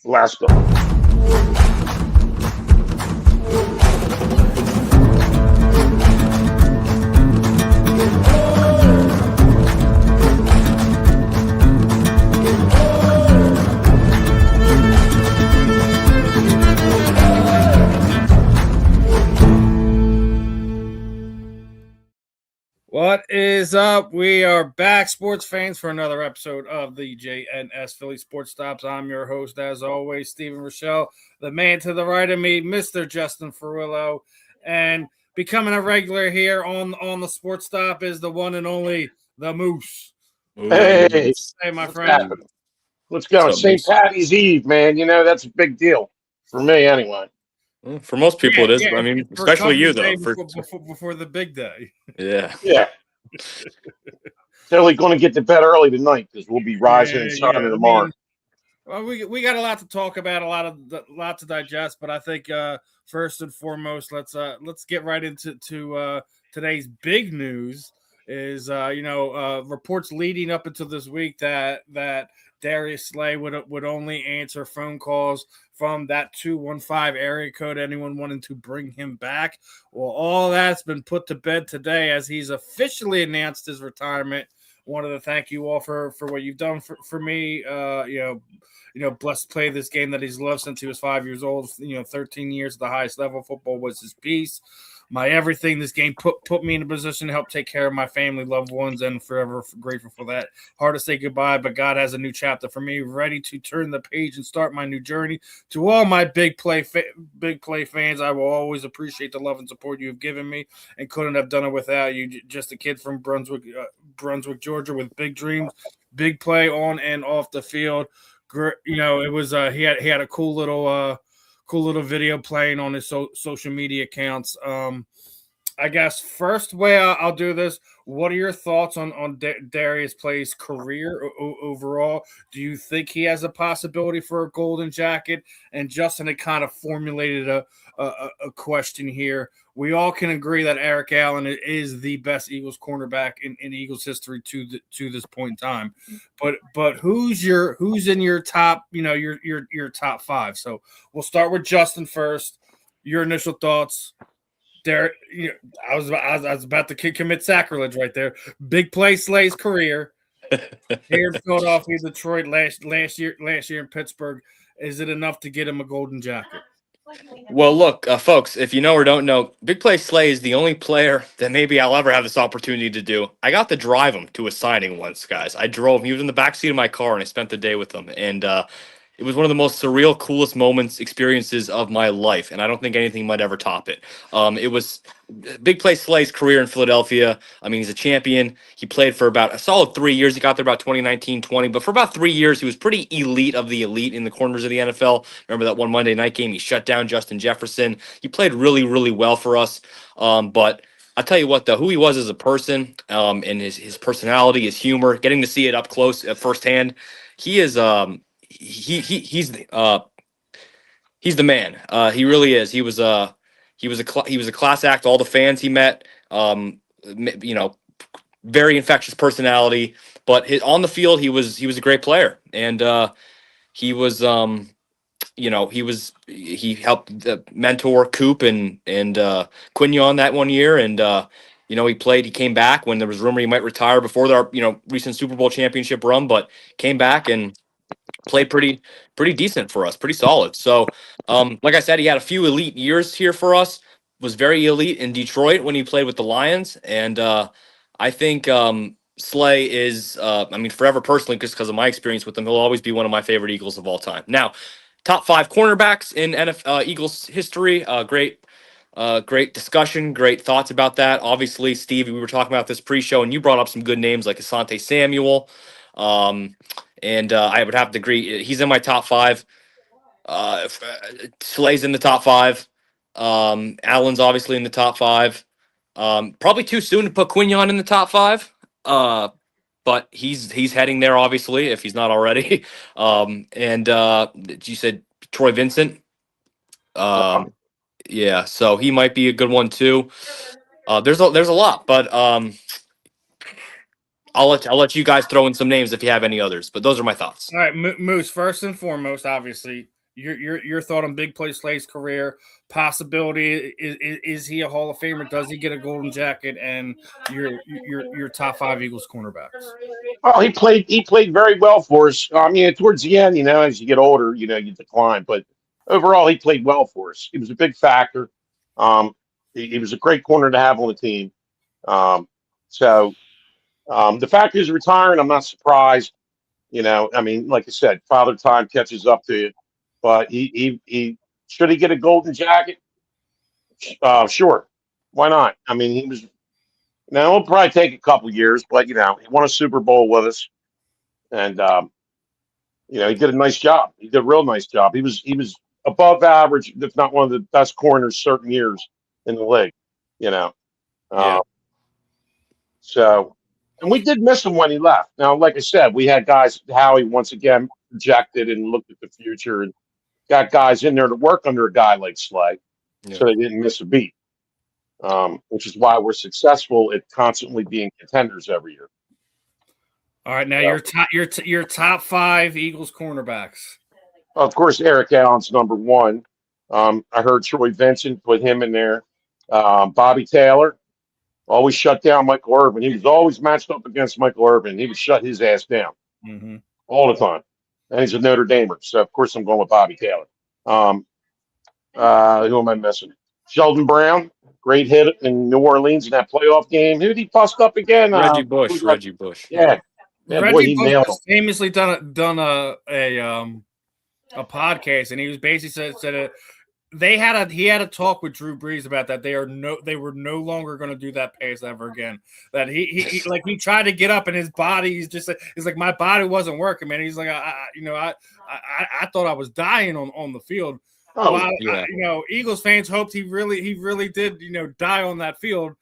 Let's go. What is up? We are back, sports fans, for another episode of the JNS Philly Sports Stops. I'm your host, as always, Stephen Rychel. The man to the right of me, Mr. Justin Fiorillio. And becoming a regular here on the Sports Stop is the one and only the Moose. Hey, Hey, my what's friend. happening? What's going? St. Patty's Eve, man. You know, that's a big deal for me, anyway. For most people, it is. Yeah, I mean, for especially you, Day though. before the big day. Yeah. Totally going to get to bed early tonight because we'll be rising and shining tomorrow. Well, we got a lot to talk about, a lot to digest, but I think first and foremost, let's get right into today's big news. Is reports leading up into this week that Darius Slay would only answer phone calls from that 215 area code. Anyone wanting to bring him back? Well, all that's been put to bed today as he's officially announced his retirement. Wanted to thank you all for what you've done for me. Blessed to play this game that he's loved since he was 5 years old. 13 years at the highest level. Football was his piece. My everything. This game put me in a position to help take care of my family, loved ones, and forever grateful for that. Hard to say goodbye, but God has a new chapter for me. Ready to turn the page and start my new journey. To all my big play fans, I will always appreciate the love and support you have given me, and couldn't have done it without you. Just a kid from Brunswick, Georgia, with big dreams, big play on and off the field. It was he had a cool little video playing on his social media accounts. I guess first way I'll do this. What are your thoughts on Darius Slay's career overall? Do you think he has a possibility for a golden jacket? And Justin had kind of formulated a question here. We all can agree that Eric Allen is the best Eagles cornerback in Eagles history to this point in time. But who's in your top? Your top five. So we'll start with Justin first. Your initial thoughts. Derek, I was about to commit sacrilege right there. Big play Slay's career here in Philadelphia, Detroit last year in Pittsburgh. Is it enough to get him a golden jacket? Well, look, folks, if you know or don't know, Big Play Slay is the only player that maybe I'll ever have this opportunity to do. I got to drive him to a signing once, guys. I drove him. He was in the backseat of my car, and I spent the day with him. And it was one of the most surreal, coolest experiences of my life, and I don't think anything might ever top it. It was Big Play Slay's career in Philadelphia. I mean, he's a champion. He played for about a solid 3 years. He got there about 2019-20, but for about 3 years, he was pretty elite of the elite in the corners of the NFL. Remember that one Monday night game? He shut down Justin Jefferson. He played really, really well for us. But I'll tell you what, though, who he was as a person, and his personality, his humor, getting to see it up close firsthand, he is he's the man. He really is. He was a class act. All the fans he met, very infectious personality. But on the field, he was a great player, and he helped mentor Coop and Quignon that one year, and he played. He came back when there was rumor he might retire before their recent Super Bowl championship run, but came back and played pretty decent for us, pretty solid. So, like I said, he had a few elite years here for us. Was very elite in Detroit when he played with the Lions, and I think Slay is, forever personally, just because of my experience with him, he'll always be one of my favorite Eagles of all time. Now, top 5 cornerbacks in Eagles history. Great discussion, great thoughts about that. Obviously, Steve, we were talking about this pre-show, and you brought up some good names like Asante Samuel. And I would have to agree. He's in my top 5. Slay's in the top 5. Allen's obviously in the top 5. Probably too soon to put Quignon in the top 5. But he's heading there, obviously, if he's not already. And you said Troy Vincent. Yeah, so he might be a good one too. There's a lot, but I'll let you guys throw in some names if you have any others, but those are my thoughts. All right, Moose. First and foremost, obviously, your thought on Big Play Slay's career possibility is he a Hall of Famer? Does he get a golden jacket? And your top 5 Eagles cornerbacks. Well, he played very well for us. I mean, towards the end, as you get older, you decline. But overall, he played well for us. He was a big factor. He was a great corner to have on the team. So the fact he's retiring, I'm not surprised. I mean, like I said, father time catches up to you. But he should he get a golden jacket? Sure, why not? I mean, he was. Now it'll probably take a couple years, but he won a Super Bowl with us, and he did a nice job. He did a real nice job. He was above average, if not one of the best corners certain years in the league. Yeah. So, and we did miss him when he left. Now, like I said, we had guys. Howie once again projected and looked at the future and got guys in there to work under a guy like Slay, so they didn't miss a beat. Which is why we're successful at constantly being contenders every year. All right, now your top 5 Eagles cornerbacks. Of course, Eric Allen's number 1. I heard Troy Vincent put him in there. Bobby Taylor always shut down Michael Irvin. He was always matched up against Michael Irvin. He would shut his ass down all the time. And he's a Notre Damer, so of course I'm going with Bobby Taylor. Who am I missing? Sheldon Brown, great hit in New Orleans in that playoff game. Who did he bust up again? Reggie Bush. Yeah. Reggie Bush has famously done a podcast, and he was basically said he had a talk with Drew Brees about that. They were no longer going to do that pass ever again. That he tried to get up, and his body he's like my body wasn't working, man. He's like I thought I was dying on the field. Eagles fans hoped he really did die on that field.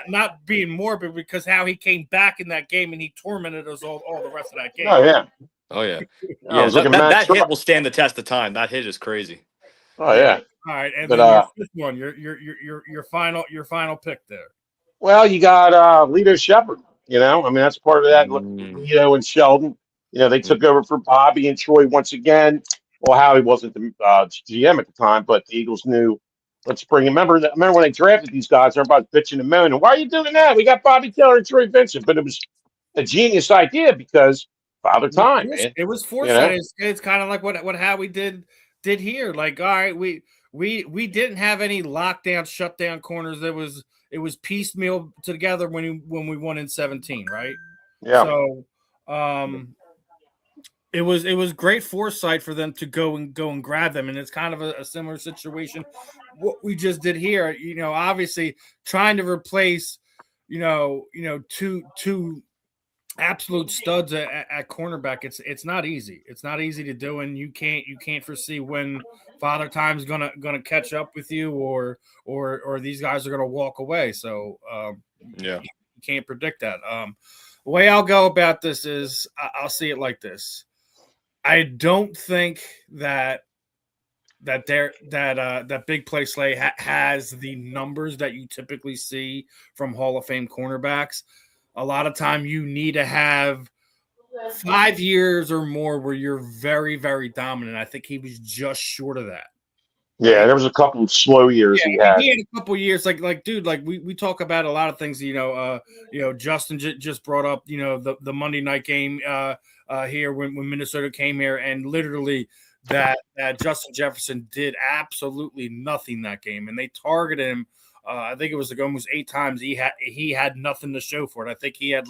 Not being morbid, because how he came back in that game and he tormented us all the rest of that game. Oh yeah. That hit will stand the test of time. That hit is crazy. Oh yeah. All right, and then this one, your final pick there. Well, you got Lito Shepherd. I mean, that's part of that. Lito and Sheldon. They took over for Bobby and Troy once again. Well, Howie wasn't the GM at the time, but the Eagles knew. Let's bring him. Remember when they drafted these guys? Everybody's bitching and moaning. Why are you doing that? We got Bobby Taylor and Troy Vincent, but it was a genius idea because father time, man. It was foresight. It's kind of like what Howie did here. Like, all right, we didn't have any lockdown, shutdown corners. It was piecemeal together when we won in 17, right? Yeah. So, it was great foresight for them to go and grab them, and it's kind of a similar situation. What we just did here, obviously trying to replace, two absolute studs at cornerback. It's not easy. It's not easy to do, and you can't foresee when Father Time's gonna catch up with you, or these guys are gonna walk away. So you can't predict that. The way I'll go about this is I'll see it like this. I don't think that Big Play Slay has the numbers that you typically see from Hall of Fame cornerbacks. A lot of time you need to have 5 years or more where you're very, very dominant. I think he was just short of that. Yeah, there was a couple of slow years he had. He had a couple of years, dude, we talk about a lot of things. Justin just brought up, the Monday night game here when Minnesota came here, and literally that Justin Jefferson did absolutely nothing that game, and they targeted him. I think it was almost 8 times. He had nothing to show for it. I think he had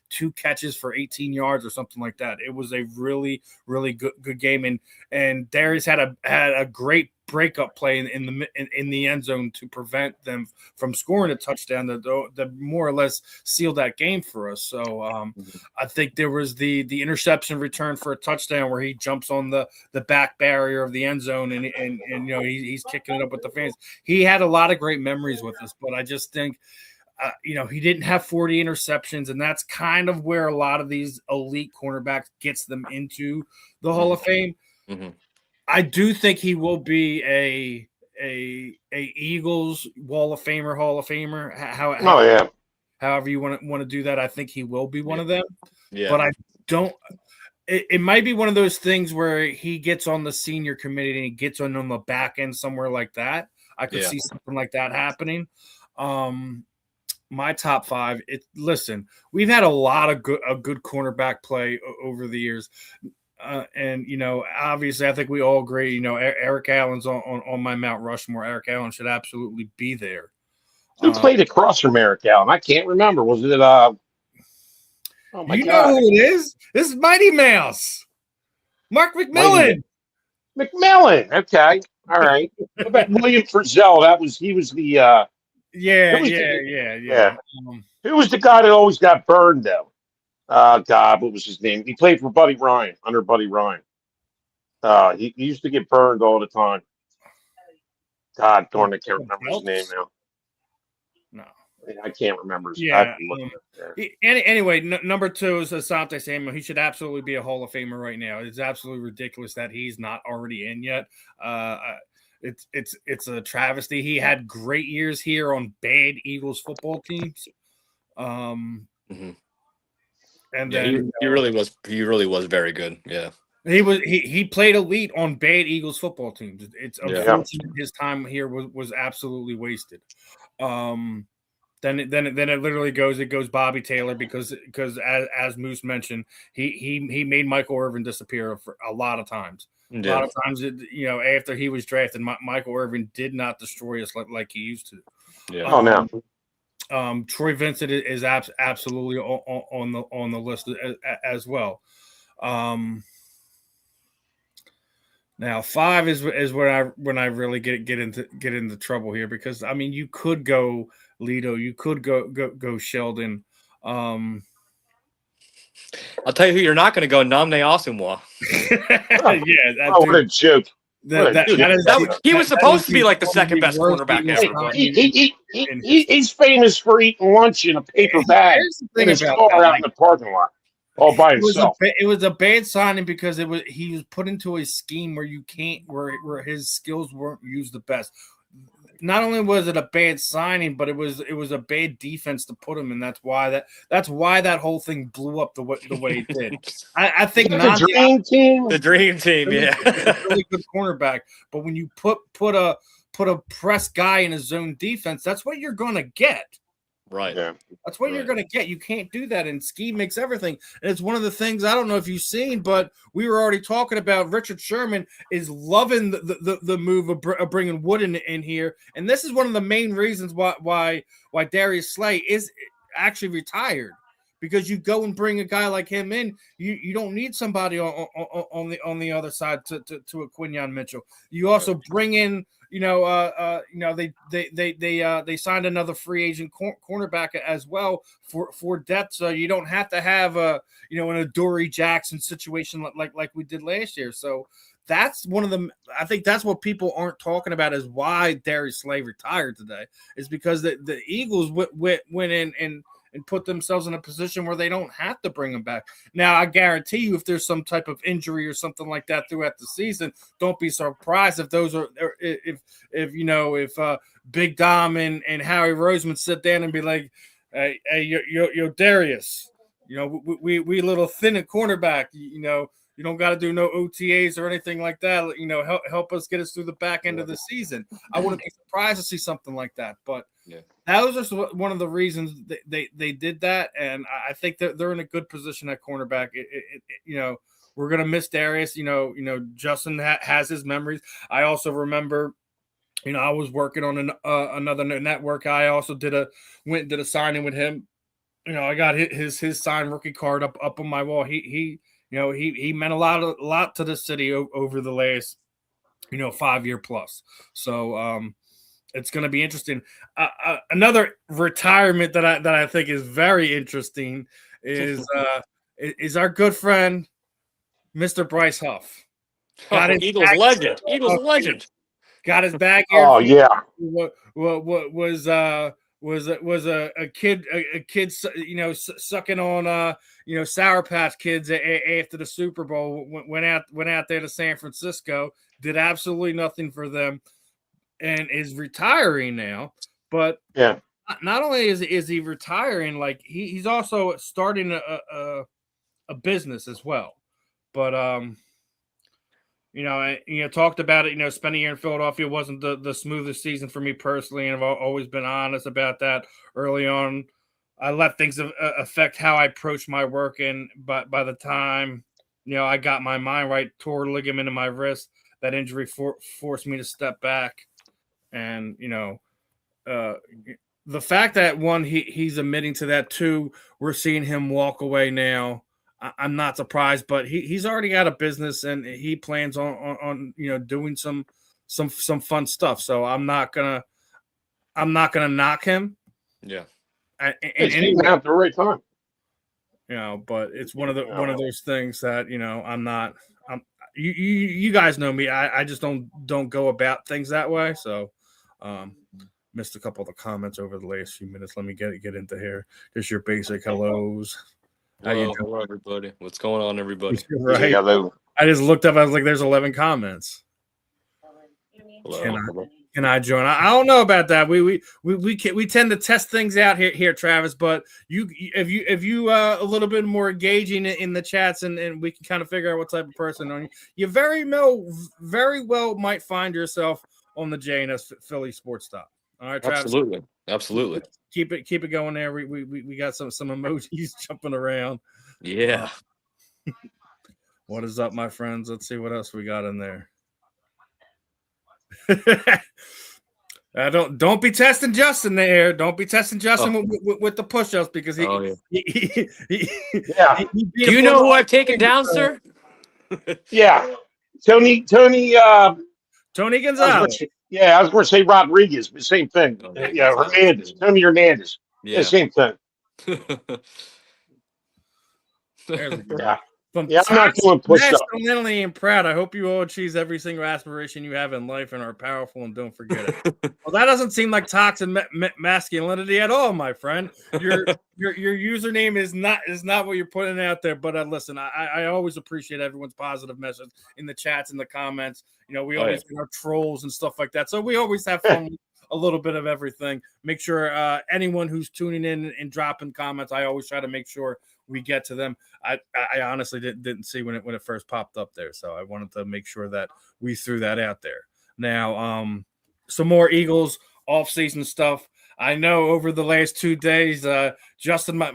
2 catches for 18 yards or something like that. It was a really, really good game, and Darius had a great breakup play in the end zone to prevent them from scoring a touchdown that more or less sealed that game for us. So I think there was the interception return for a touchdown where he jumps on the back barrier of the end zone and he's kicking it up with the fans. He had a lot of great memories with us, but I just think he didn't have 40 interceptions, and that's kind of where a lot of these elite cornerbacks gets them into the Hall of Fame. Mm-hmm. I do think he will be a Eagles Hall of Famer. however you want to do that. I think he will be one of them. Yeah. But I don't. It might be one of those things where he gets on the senior committee and he gets on the back end somewhere like that. I could see something like that happening. My top 5. Listen, we've had a lot of good cornerback play over the years. And obviously, I think we all agree. Eric Allen's on my Mount Rushmore. Eric Allen should absolutely be there. Who played across from Eric Allen? I can't remember. Was it? Oh my God! Know who it is? This is Mighty Mouse, Mark McMillan. McMillan. Okay, all right. What about William Frizzell? He was the. Yeah. Who was the guy that always got burned though? God, what was his name? He played for Buddy Ryan, under Buddy Ryan. He used to get burned all the time. God darn, I can't remember his name now. No, I can't remember. Anyway, number 2 is Asante Samuel. He should absolutely be a Hall of Famer right now. It's absolutely ridiculous that he's not already in yet. It's a travesty. He had great years here on bad Eagles football teams. And then he really was very good. Yeah. He played elite on bad Eagles football teams. It's unfortunate his time here was absolutely wasted. Then it literally goes Bobby Taylor because as Moose mentioned, he made Michael Irvin disappear for a lot of times. A lot of times, after he was drafted, Michael Irvin did not destroy us like he used to. Yeah. Troy Vincent is absolutely on the list as well. Now 5 is when I really get into trouble here, because I mean you could go Lido, you could go Sheldon. I'll tell you who you're not going to go. Namne Asamoah. What a joke. He was supposed to be like the second best cornerback ever. He's famous for eating lunch in a paper bag in his car out in the parking lot, all by himself. It was a bad signing because he was put into a scheme where his skills weren't used the best. Not only was it a bad signing, but it was a bad defense to put him in. That's why that whole thing blew up the way it did. I think the dream team, yeah, really good cornerback. But when you put a press guy in a zone defense, that's what you're gonna get. Right. Yeah. That's what you're going to get. You can't do that. And scheme makes everything. And it's one of the things, I don't know if you've seen, but we were already talking about Richard Sherman is loving the move of bringing Wood in here. And this is one of the main reasons why Darius Slay is actually retired, because you go and bring a guy like him in. You don't need somebody on the other side to a Quinyon Mitchell. You also bring in, they signed another free agent cornerback as well for depth, so you don't have to have an Adoree Jackson situation like we did last year. So that's one of them. I think that's what people aren't talking about, is why Darius Slay retired today, is because the Eagles went in and put themselves in a position where they don't have to bring him back. Now, I guarantee you, if there's some type of injury or something like that throughout the season, don't be surprised if those are if Big Dom and Howie Roseman sit down and be like, hey, yo, Darius, we a little thin at cornerback, you don't got to do no OTAs or anything like that. Help us get us through the back end of the season. I wouldn't be surprised to see something like that. But that was just one of the reasons they did that. And I think that they're in a good position at cornerback. We're going to miss Darius. Justin has his memories. I also remember, I was working on another network. I also did a signing with him. I got his signed rookie card up on my wall. He meant a lot to the city over the last, 5 year plus. So it's going to be interesting. Another retirement that I think is very interesting is our good friend, Mr. Bryce Huff. Eagles legend. Got his bag. Oh yeah. What was a kid, sucking on, Sour Patch Kids after the Super Bowl, went out there to San Francisco, did absolutely nothing for them, and is retiring now. But not only is he retiring, like he's also starting a business as well. But talked about it. Spending a year in Philadelphia wasn't the smoothest season for me personally, and I've always been honest about that early on. I let things affect how I approach my work, and by the time I got my mind right, tore ligament in my wrist. That injury forced me to step back, and the fact that one he's admitting to that, two, we're seeing him walk away now. I'm not surprised, but he's already got a business and he plans on doing some fun stuff. So I'm not gonna knock him. Yeah, It's came out at the right time. But it's one of those things that you guys know me. I just don't go about things that way. So missed a couple of the comments over the last few minutes. Let me get into here. Just your basic hellos. Hello, everybody. What's going on, everybody? Right. Hello. I just looked up. I was like, "There's 11 comments." Hello. Can I join? I don't know about that. We tend to test things out here, Travis. But if you a little bit more engaging in the chats, and we can kind of figure out what type of person on you very well might find yourself on the JNS Philly Sports Stop. All right, Travis. Absolutely. Keep it going there. We got some emojis jumping around. Yeah. What is up, my friends? Let's see what else we got in there. Don't be testing Justin there. Don't be testing Justin with the push-ups because he yeah. Do you know who I've taken down, sir? Yeah, Tony Gonzalez. I was going to say Rodriguez, but same thing. Hernandez, Tony Hernandez. Yeah, same thing. Yeah. I'm not doing push-ups. Nationally and proud. I hope you all achieve every single aspiration you have in life and are powerful, and don't forget it. Well, that doesn't seem like toxic masculinity at all, my friend. Your username is not what you're putting out there. But listen, I always appreciate everyone's positive message in the chats and the comments. We always get our trolls and stuff like that, so we always have fun. A little bit of everything. Make sure anyone who's tuning in and dropping comments, I always try to make sure we get to them. I honestly didn't see when it first popped up there, so I wanted to make sure that we threw that out there. Now, some more Eagles off-season stuff. I know over the last 2 days, Justin might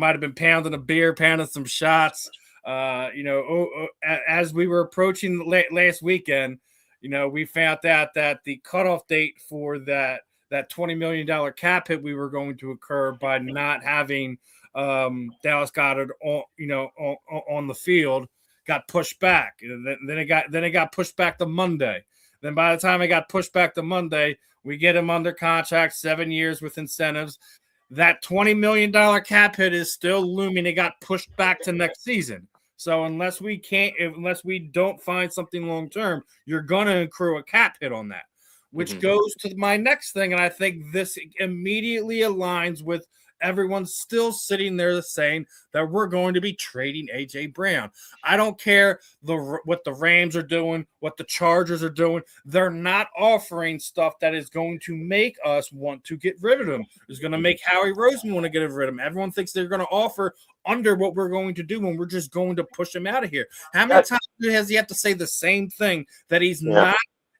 have been pounding a beer, pounding some shots. As we were approaching last weekend, we found out that the cutoff date for that $20 million cap hit we were going to occur by not having Dallas Goedert on the field got pushed back. Then it got pushed back to Monday. Then by the time it got pushed back to Monday, we get him under contract 7 years with incentives. That $20 million cap hit is still looming. It got pushed back to next season. So unless we don't find something long term, you're going to accrue a cap hit on that, which goes to my next thing. And I think this immediately aligns with everyone still sitting there saying that we're going to be trading A.J. Brown. I don't care what the Rams are doing, what the Chargers are doing. They're not offering stuff that is going to make us want to get rid of him. It's going to make Howie Roseman want to get rid of him. Everyone thinks they're going to offer under what we're going to do when we're just going to push him out of here. How many times has he have to say the same thing, that he's not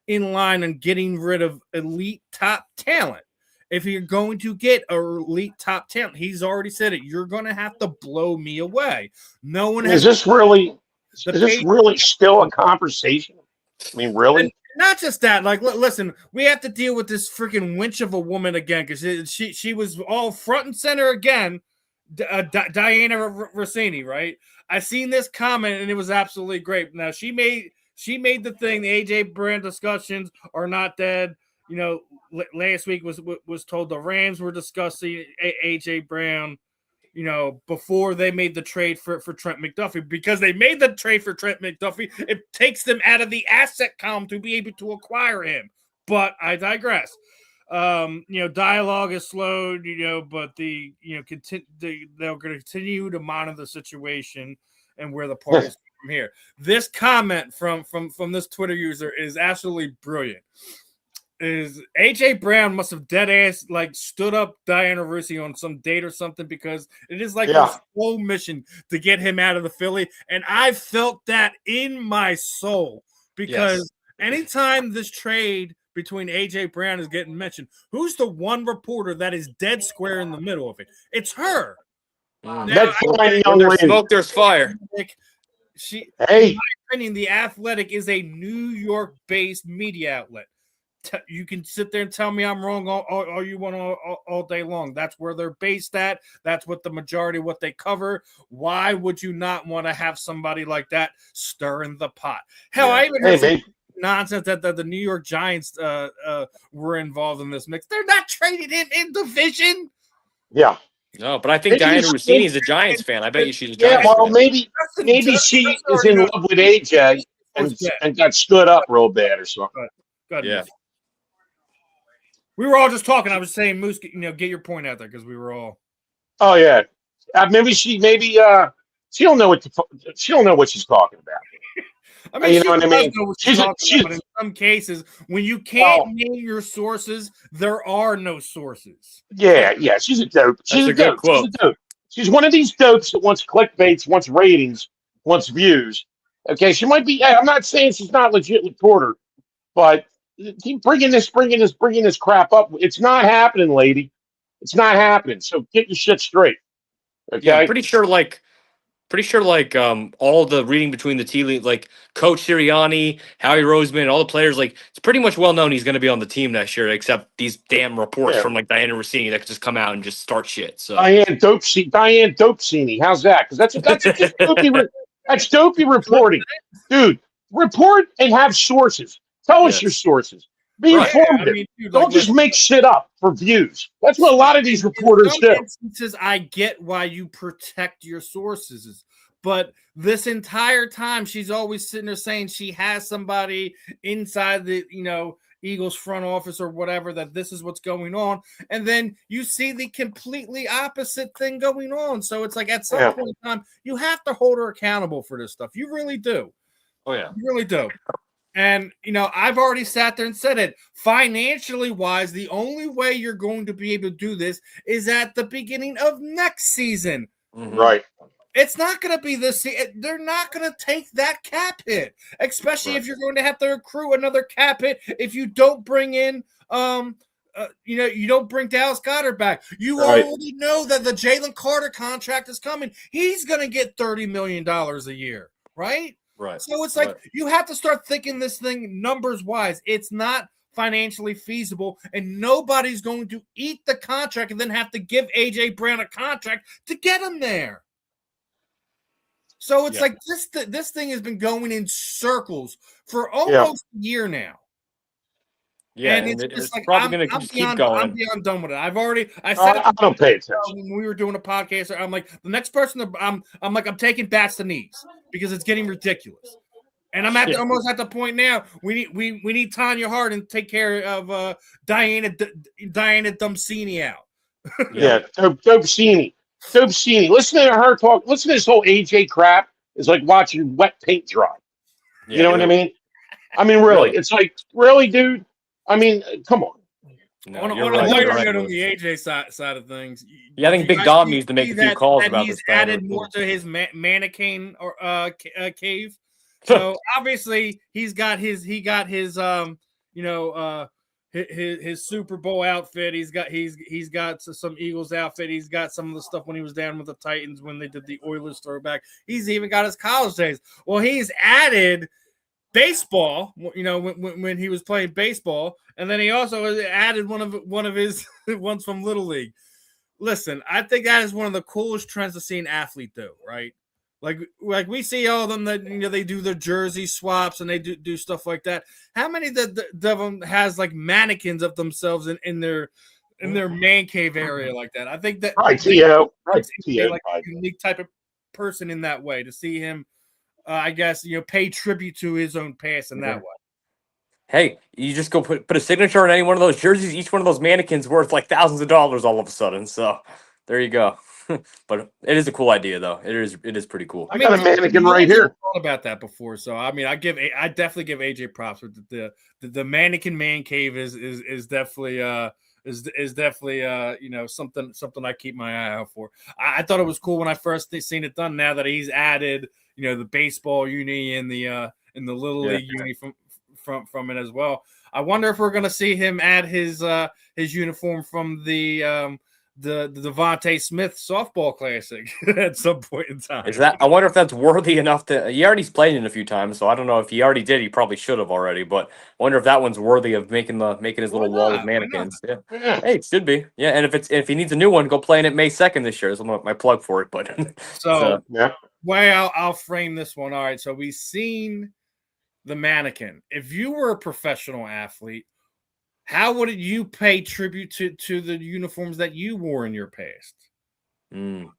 in line on getting rid of elite top talent? If you're going to get elite top talent, he's already said it. You're going to have to blow me away. No one has. Is this really still a conversation? I mean, really? And not just that. Like, listen, we have to deal with this freaking winch of a woman again because she was all front and center again. Diana Rossini, right? I seen this comment and it was absolutely great. Now she made the thing. The AJ Brown discussions are not dead. Last week was told the Rams were discussing AJ Brown, before they made the trade for Trent McDuffie, because they made the trade for Trent McDuffie. It takes them out of the asset column to be able to acquire him. But I digress. Dialogue is slowed, but they're going to continue to monitor the situation and where the parties from here. This comment from this Twitter user is absolutely brilliant. is AJ Brown must have dead ass like stood up Diana Russey on some date or something, because it is like a slow mission to get him out of the Philly. And I felt that in my soul, because anytime this trade between AJ Brown is getting mentioned, who's the one reporter that is dead square in the middle of it? It's her. That fine young there's lady. smoke, there's fire. In Hey, my opinion, The Athletic is a New York-based media outlet. You can sit there and tell me I'm wrong all you want all day long. That's where they're based at. That's what the majority of what they cover. Why would you not want to have somebody like that stirring the pot? Hell, I even heard some nonsense that the New York Giants were involved in this mix. They're not trading him in division. Yeah. No, but I think Diana Rossini is a Giants fan. I bet you she's a Giants fan. Maybe she is in love with AJ and got stood up real bad or something. Yeah. We were all just talking. I was saying, Moose, get your point out there, because we were all. Oh yeah, maybe she don't know what she's talking about. I mean, you know what I mean? Know what she's talking about, but in some cases, when you can't name your sources, there are no sources. Yeah, she's a dope. She's a dope. She's a dope. She's one of these dopes that wants clickbaits, wants ratings, wants views. Okay, she might be. I'm not saying she's not legit reporter, but keep bringing this crap up. It's not happening, lady. It's not happening. So get your shit straight. Okay. Yeah, I'm pretty sure all the reading between the tea leaves, like Coach Sirianni, Howie Roseman, all the players, like it's pretty much well known he's going to be on the team next year, except these damn reports from like Diana Rossini that could just come out and just start shit. So Diane Dopesini. How's that? Because that's just dopey. That's dopey reporting, dude. Report and have sources. Tell us your sources. Be informative. Don't just make shit up for views. That's what a lot of these reporters do. Instances, I get why you protect your sources, but this entire time she's always sitting there saying she has somebody inside the Eagles front office or whatever, that this is what's going on, and then you see the completely opposite thing going on. So it's like at some point in time you have to hold her accountable for this stuff. You really do. Oh yeah, you really do. And, I've already sat there and said it. Financially wise, the only way you're going to be able to do this is at the beginning of next season. Mm-hmm. Right. It's not going to be this. They're not going to take that cap hit, especially if you're going to have to accrue another cap hit if you don't bring in, you don't bring Dallas Goedert back. You already know that the Jalen Carter contract is coming. He's going to get $30 million a year, right? Right. So it's like you have to start thinking this thing numbers wise. It's not financially feasible, and nobody's going to eat the contract and then have to give AJ Brown a contract to get him there. So it's like this thing has been going in circles for almost a year now. Yeah, and it's like, probably going to keep going. I'm beyond done with it. I said I don't pay attention. When we were doing a podcast, I'm like, the next person, I'm taking bats to knees because it's getting ridiculous. And I'm almost at the point now. We need Tanya Hardin to take care of Diana Dumpsini out. Dopesini. Listen to her talk. Listen to this whole AJ crap. It's like watching wet paint dry. You know what I mean? I mean, really. It's like, really, dude? I mean, come on. No, on the AJ side of things. Yeah, I think Big Dom needs to make a few calls about this. He's added more to his mannequin or cave. So obviously he's got his Super Bowl outfit. He's got some Eagles outfit. He's got some of the stuff when he was down with the Titans when they did the Oilers throwback. He's even got his college days. Well, he's added baseball, when he was playing baseball, and then he also added one of his ones from Little League. Listen, I think that is one of the coolest trends to see an athlete do, right? Like we see all of them that they do their jersey swaps and they do stuff like that. How many of them has like mannequins of themselves in their man cave area like that? I think that like a unique type of person in that way to see him. I guess pay tribute to his own past in that way. Hey, you just go put a signature on any one of those jerseys. Each one of those mannequins worth like thousands of dollars all of a sudden. So there you go. But it is a cool idea, though. It is pretty cool. I got a mannequin right here. Thought about that before, so I mean, I definitely give AJ props. With the mannequin man cave is definitely is definitely something I keep my eye out for. I thought it was cool when I first seen it done. Now that he's added the baseball uni and the little league uni from it as well. I wonder if we're gonna see him add his uniform from the Devontae Smith softball classic at some point in time. I wonder if that's worthy enough to. He already's played in a few times, so I don't know if he already did. He probably should have already, but I wonder if that one's worthy of making his little wall of mannequins. Yeah. Hey, it should be. Yeah, and if he needs a new one, go play in it May 2nd this year. That's my plug for it. But so way I'll frame this one. All right, so we've seen the mannequin. If you were a professional athlete, how would you pay tribute to the uniforms that you wore in your past? Pulling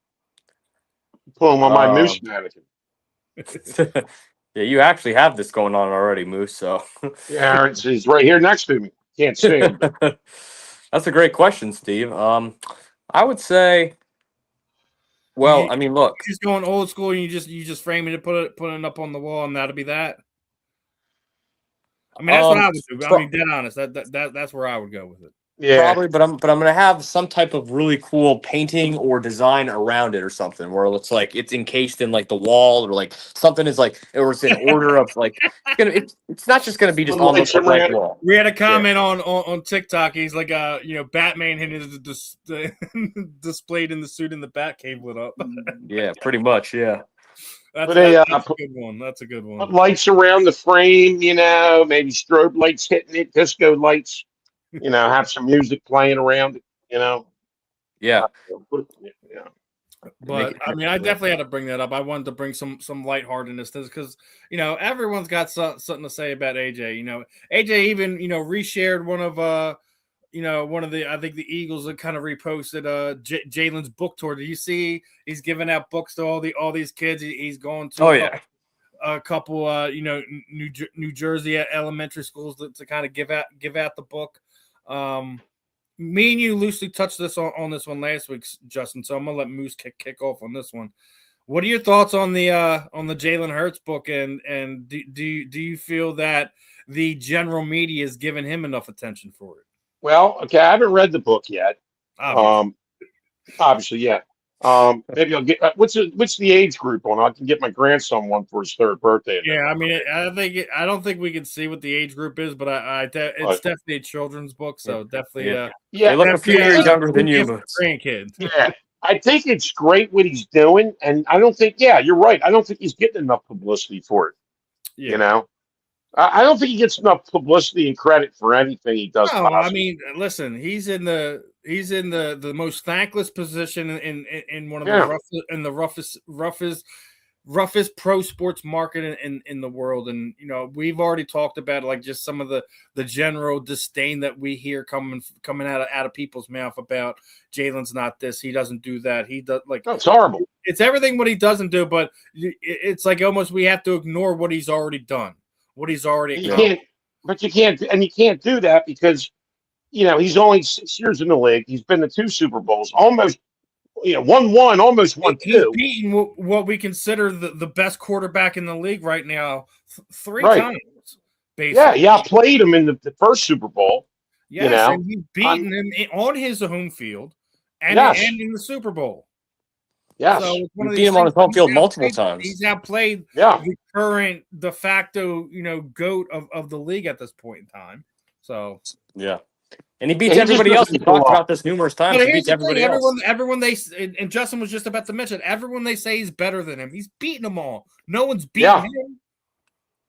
on my Moose mannequin. Yeah, you actually have this going on already, Moose. So yeah, he's right here next to me. Can't see him. That's a great question, Steve. I would say, well, I mean, look, just going old school, and you just frame it, put it up on the wall, and that'll be that. I mean, that's what I would do. I mean, dead honest, that's where I would go with it. Yeah, probably. But I'm gonna have some type of really cool painting or design around it or something where it's like it's encased in like the wall or like something is like or it's in order of like it's not just gonna be just on the like wall. We had a comment on TikTok. He's like, Batman his displayed in the suit in the Batcave lit up. Yeah, pretty much. Yeah. That's a good one. That's a good one. Put lights around the frame, maybe strobe lights hitting it, disco lights, have some music playing around it, Yeah. But I mean, I definitely had to bring that up. I wanted to bring some lightheartedness to this because everyone's got something to say about AJ. AJ even reshared one of I think the Eagles that kind of reposted Jalen's book tour. Do you see he's giving out books to all these kids? He's going to a couple New Jersey elementary schools to kind of give out the book. Me and you loosely touched this on this one last week, Justin. So I'm gonna let Moose kick off on this one. What are your thoughts on the Jalen Hurts book, and do you feel that the general media is giving him enough attention for it? Well, okay, I haven't read the book yet. Obviously, yeah. Maybe I'll get what's the age group on? I can get my grandson one for his 3rd birthday. Yeah, I mean, I don't think we can see what the age group is, but it's definitely a children's book, so definitely. They look a few years younger than you, grandkid. Yeah, I think it's great what he's doing, and I don't think. Yeah, you're right. I don't think he's getting enough publicity for it. Yeah. I don't think he gets enough publicity and credit for anything he does. No, I mean, listen, he's in the most thankless position in one of the roughest pro sports market in the world, and we've already talked about like just some of the general disdain that we hear coming out of people's mouth about Jalen's not this, he doesn't do that, he does like it's horrible. It's everything what he doesn't do, but it's like almost we have to ignore what he's already done. What he's already you can't do that because he's only 6 years in the league. He's been to 2 Super Bowls, almost won 1, almost won 2. He's beaten what we consider the best quarterback in the league right now 3 times. Basically. Yeah, he outplayed him in the first Super Bowl. Yes, and he's beaten him on his home field and in the Super Bowl. Yes, so he's beat him on his home field multiple times. He's outplayed the current de facto, GOAT of the league at this point in time. So yeah, and he beats everybody else. We talked about this numerous times. He beats everybody else. Everyone and Justin was just about to mention. Everyone they say he's better than him. He's beating them all. No one's beating him.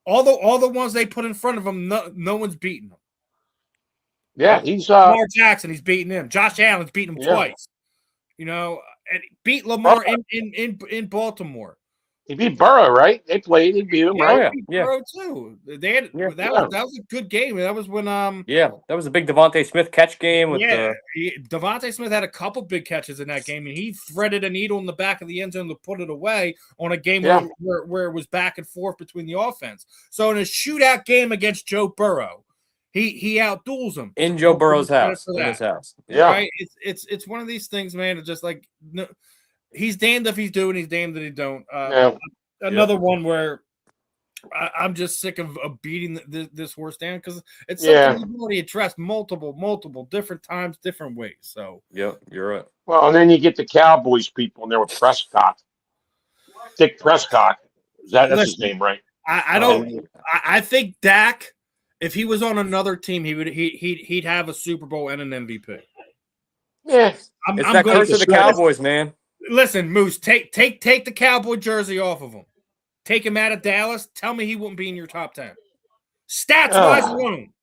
All the ones they put in front of him, no one's beating him. Yeah, he's Lamar Jackson. He's beating him. Josh Allen's beating him twice. And beat Lamar in Baltimore. He beat Burrow, right? They played. He beat him, right? Burrow too. That was a good game. That was when that was a big Devontae Smith catch game. Devontae Smith had a couple big catches in that game, and he threaded a needle in the back of the end zone to put it away on a game where it was back and forth between the offense. So in a shootout game against Joe Burrow, he outduels him in Joe Burrow's house. In his house, right? It's one of these things, man. It's just like he's damned if he's doing, he's damned that he don't. No. Another one where I'm just sick of beating this horse down because it's Yeah. something you've already addressed multiple different times, different ways. So Yeah, you're right. Well, and then you get the Cowboys people in there with Prescott. Dick Prescott. That's his name, right? I think Dak, if he was on another team, he'd have a Super Bowl and an MVP. Yeah. It's that curse of the Cowboys, man. Listen, Moose, take the Cowboy jersey off of him. Take him out of Dallas. Tell me he wouldn't be in your top 10. Stats wise alone.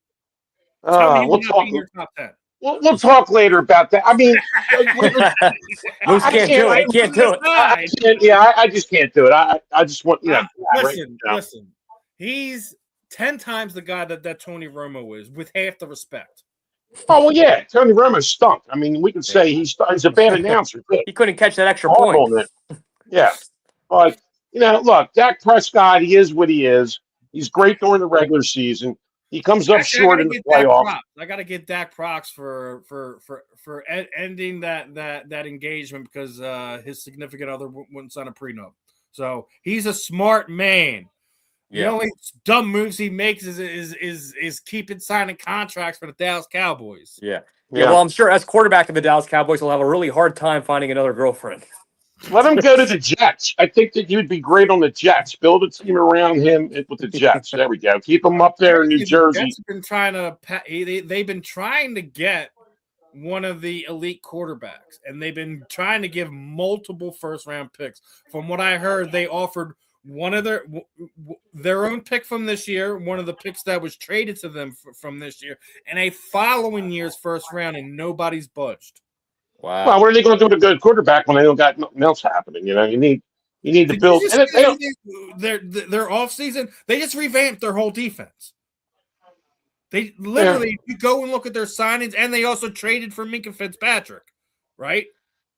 Tell me he would not be in your top 10. We'll talk later about that. I mean, Moose can't do it. He can't do it. I just can't do it. I just want, Listen. He's 10 times the guy that Tony Romo is, with half the respect. Oh, well, yeah. Tony Romo stunk. I mean, we can say he's a bad announcer. He couldn't catch that extra point. Yeah. But, look, Dak Prescott, he is what he is. He's great during the regular season. He comes up short in the playoffs. I got to get Dak props for ending that engagement because his significant other wouldn't sign a prenup. So he's a smart man. Yeah. The only dumb moves he makes is keeping signing contracts for the Dallas Cowboys. Yeah. Well, I'm sure as quarterback of the Dallas Cowboys, he'll have a really hard time finding another girlfriend. Let him go to the Jets. I think that you'd be great on the Jets. Build a team around him with the Jets. There we go. Keep him up there in New Jersey. They've been trying to get one of the elite quarterbacks, and they've been trying to give multiple first-round picks. From what I heard, they offered one of their own pick from this year, one of the picks that was traded to them from this year, and a following year's first round, and nobody's budged. Wow. Well, what are they going to do with a good quarterback when they don't got nothing else happening? You need to build. Their offseason, they just revamped their whole defense. They literally, you go and look at their signings, and they also traded for Minka Fitzpatrick, right?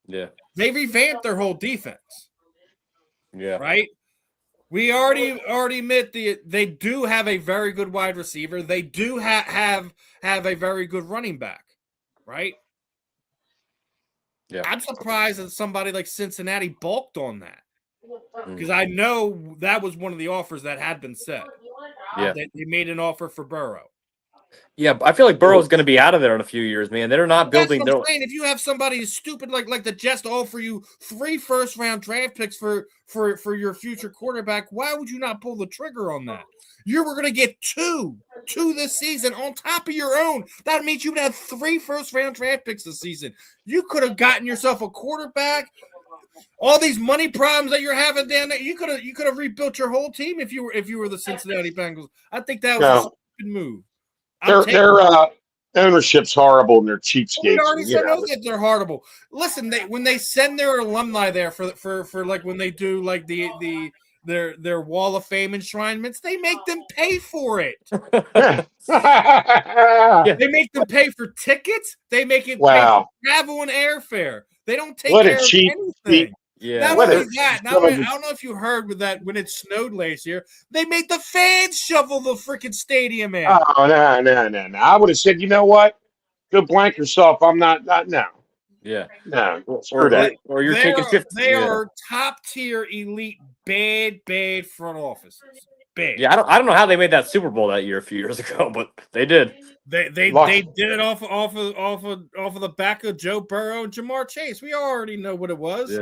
Yeah. They revamped their whole defense. Yeah. Right? We already admit they do have a very good wide receiver. They do have a very good running back, right? Yeah. I'm surprised that somebody like Cincinnati balked on that because I know that was one of the offers that had been set. Yeah, they made an offer for Burrow. Yeah, but I feel like Burrow's going to be out of there in a few years, man. They're not building. That's what I'm saying. If you have somebody stupid like the Jets to offer you 3 first-round draft picks for your future quarterback, why would you not pull the trigger on that? You were going to get two this season on top of your own. That means you would have 3 first-round draft picks this season. You could have gotten yourself a quarterback. All these money problems that you're having down there, you could have rebuilt your whole team if you were the Cincinnati Bengals. I think that was a stupid move. Their ownership's horrible and they're cheapskates. We already know that they're horrible. Listen, when they send their alumni there for like when they do like their Wall of Fame enshrinements, they make them pay for it. They make them pay for tickets. They make it pay for travel and airfare. They don't take care of anything. Yeah. Not only that, I don't know if you heard with that when it snowed last year, they made the fans shovel the freaking stadium in. Oh, no. I would have said, you know what? Go blank yourself. I'm not now. Yeah. No. Screw that. Or you're taking 50. They are top tier elite bad front offices. Bad. Yeah, I don't know how they made that Super Bowl that year a few years ago, but they did. They did it off of the back of Joe Burrow and Jamar Chase. We already know what it was.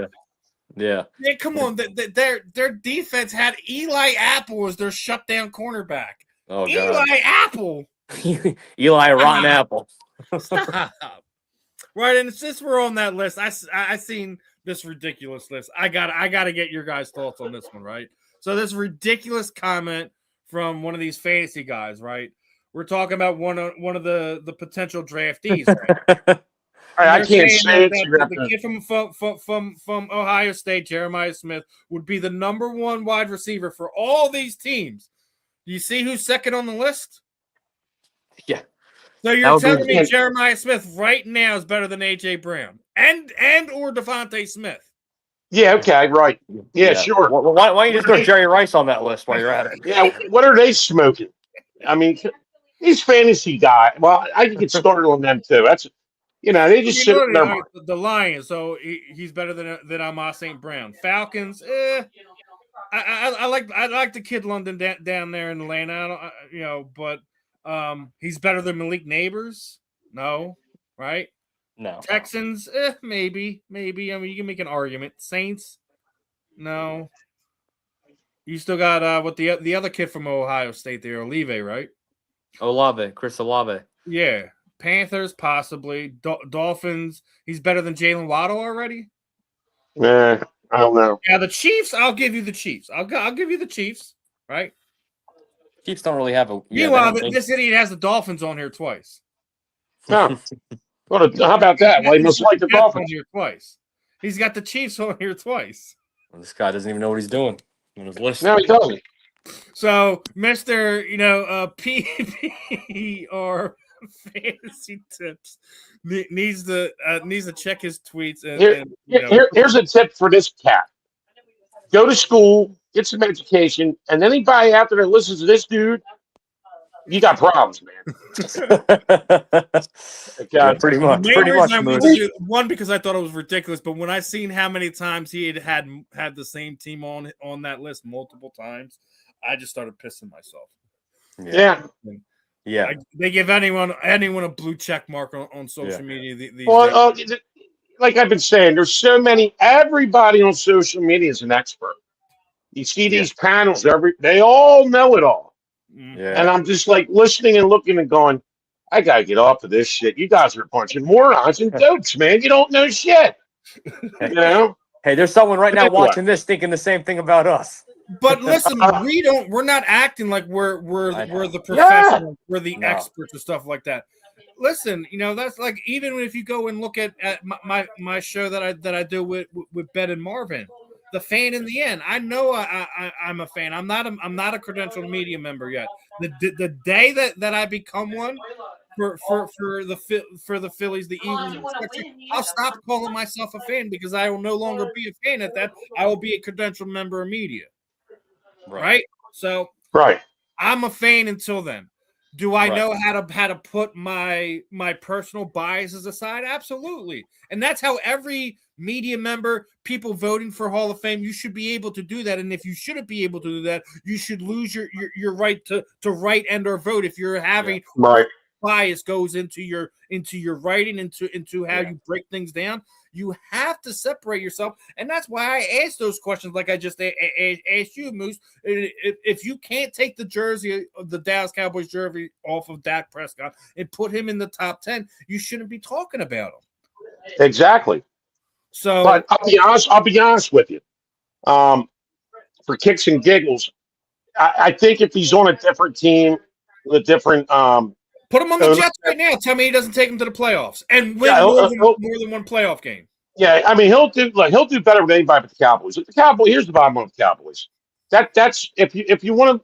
Yeah. Come on. Their defense had Eli Apple as their shutdown cornerback. Oh, God. Eli Apple. Eli Rotten Apple. Stop. Right, and since we're on that list, I seen this ridiculous list. I gotta get your guys' thoughts on this one, right? So this ridiculous comment from one of these fantasy guys, right? We're talking about one of the potential draftees, right? I can't say it. The kid from Ohio State, Jeremiah Smith, would be the number 1 wide receiver for all these teams. Do you see who's second on the list? Yeah. So you're telling me Jeremiah Smith right now is better than A.J. Brown and or Devontae Smith? Yeah, okay, right. Yeah. Sure. Well, why don't you just throw Jerry Rice on that list while you're at it? Yeah, what are they smoking? I mean, these fantasy guys, well, I can get started on them too. They just sit in their mind. The Lions, so he's better than Amos St. Brown. Falcons, I like the kid London down there in Atlanta. But he's better than Malik Neighbors. No, right? No. Texans, maybe. I mean, you can make an argument. Saints, no. You still got what the other kid from Ohio State there, Olave, right? Chris Olave. Yeah. Panthers, possibly. Dolphins, he's better than Jalen Waddle already? I don't know. Yeah, the Chiefs, I'll give you the Chiefs. I'll give you the Chiefs, right? Chiefs don't really have a... Meanwhile, this idiot has the Dolphins on here twice. No. Well, how about that? Well, he must like the Dolphins. On here twice. He's got the Chiefs on here twice. Well, this guy doesn't even know what he's doing on his list. No, he doesn't. So, Mr. PPR Fantasy Tips needs to check his tweets. Here's a tip for this cat. Go to school, get some education, and anybody out there that listens to this dude, you got problems, man. Yeah, pretty much. One, because I thought it was ridiculous, but when I seen how many times he had the same team on that list multiple times, I just started pissing myself. Yeah. They give anyone a blue check mark on social media. Like I've been saying, there's so many. Everybody on social media is an expert. You see these panels, they all know it all. Yeah. And I'm just like listening and looking and going, I gotta get off of this shit. You guys are a bunch of morons and dopes, man. You don't know shit. Hey, there's someone right now watching this thinking the same thing about us. But listen, we're not acting like we're the professionals, we're the experts or stuff like that. Listen, that's like, even if you go and look at my show that I do with Ben and Marvin, the fan in the end. I know I'm a fan. I'm not a credentialed media member yet. The day that I become one for the Phillies, the Eagles, I'll stop calling myself a fan, because I will no longer be a fan at that. I will be a credentialed member of media. Right? So I'm a fan until then. Do I know how to put my personal biases aside? Absolutely. And that's how every media member, people voting for Hall of Fame, you should be able to do that. And if you shouldn't be able to do that, you should lose your right to write and or vote if you're having bias goes into your writing, into how you break things down. You have to separate yourself, and that's why I asked those questions like I just asked you, Moose. If you can't take the jersey, the Dallas Cowboys jersey, off of Dak Prescott and put him in the top 10, you shouldn't be talking about him. Exactly. So, but I'll be honest with you. For kicks and giggles, I think if he's on a different team, with a different put him on the Jets right now. Tell me he doesn't take them to the playoffs and win more than one playoff game. Yeah, I mean he'll do better with anybody but the Cowboys. If the Cowboys, here's the bottom line with the Cowboys. That's if you want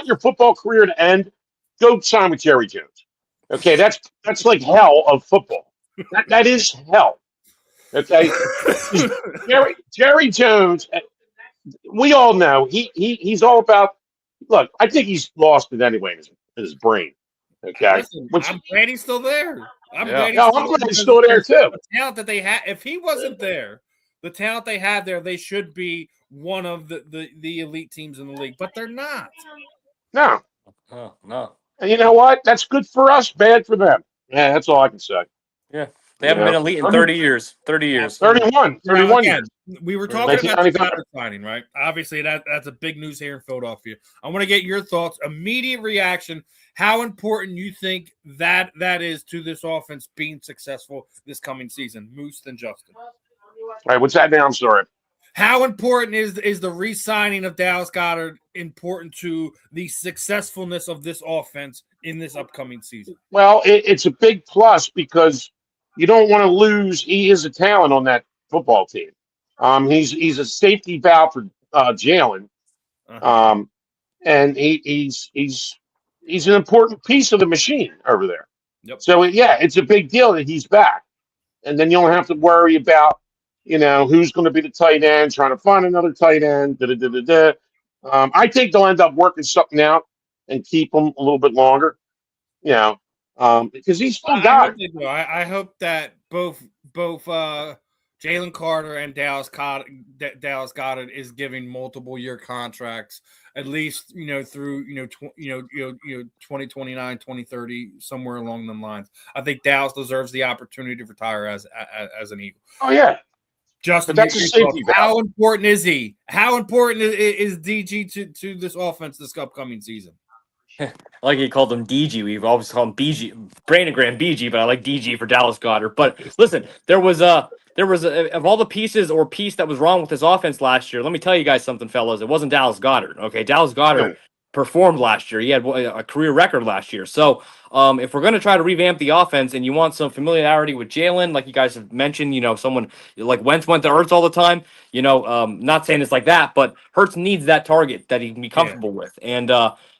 your football career to end, go sign with Jerry Jones. Okay, that's like hell of football. That is hell. Okay, Jerry Jones. We all know he's all about. Look, I think he's lost it anyway in his brain. Okay, listen, I'm glad he's still there. I'm glad he's still there too. The talent that they had, if he wasn't there, the talent they had there, they should be one of the elite teams in the league, but they're not. No. Oh, no. And you know what? That's good for us, bad for them. Yeah, that's all I can say. Yeah. They haven't been elite in 30 years. 30 years. 31 years. We were talking about the Goddard signing, right? Obviously, that's a big news here in Philadelphia. I want to get your thoughts, immediate reaction, how important you think that is to this offense being successful this coming season. Moose and Justin. All right, what's that now? I'm sorry. How important is the re-signing of Dallas Goedert important to the successfulness of this offense in this upcoming season? Well, it's a big plus because you don't want to lose. He is a talent on that football team. He's a safety valve for Jalen, and he's an important piece of the machine over there. Yep. So it's a big deal that he's back, and then you don't have to worry about who's going to be the tight end, trying to find another tight end. I think they'll end up working something out and keep him a little bit longer. Because he's still got it. I hope that both Jalen Carter and Dallas Goedert is giving multiple year contracts, at least through 2029, 2030, somewhere along the lines. I think Dallas deserves the opportunity to retire as an Eagle. Oh yeah, Justin, but that's a safety valve. how important is he? How important is DG to this offense this upcoming season? I like he called him DG. We've always called him BG, Brandon Graham BG, but I like DG for Dallas Goedert. But listen, there was of all the pieces or piece that was wrong with this offense last year. Let me tell you guys something, fellas. It wasn't Dallas Goedert. Okay, Dallas Goedert performed last year. He had a career record last year. So if we're going to try to revamp the offense and you want some familiarity with Jalen, like you guys have mentioned, someone like Wentz went to Hurts all the time. Not saying it's like that, but Hurts needs that target that he can be comfortable with. And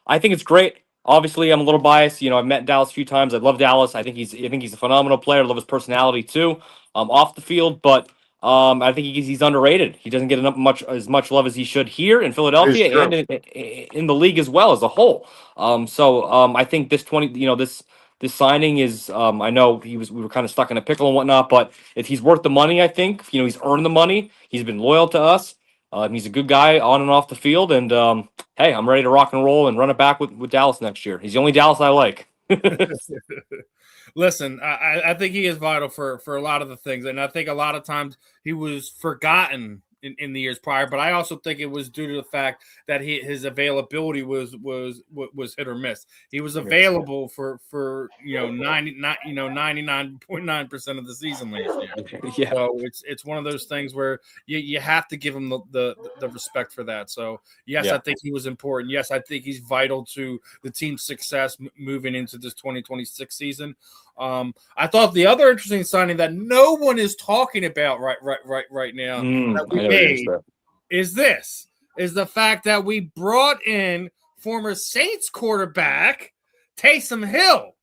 I think it's great. Obviously, I'm a little biased. I've met Dallas a few times. I love Dallas. I think he's a phenomenal player. I love his personality too, off the field. But I think he's underrated. He doesn't get as much love as he should here in Philadelphia and in the league as well as a whole. I think this this signing is. I know we were kind of stuck in a pickle and whatnot, but if he's worth the money, I think he's earned the money. He's been loyal to us. He's a good guy on and off the field, and hey, I'm ready to rock and roll and run it back with Dallas next year. He's the only Dallas I like. Listen, I think he is vital for a lot of the things, and I think a lot of times he was forgotten in the years prior. But I also think it was due to the fact that his availability was hit or miss. He was available for 99.9% of the season last year. Yeah. So it's one of those things where you have to give him the respect for that. So yes, I think he was important. Yes, I think he's vital to the team's success moving into this 2026 season. I thought the other interesting signing that no one is talking about right now that we made is the fact that we brought in former Saints quarterback Taysom Hill.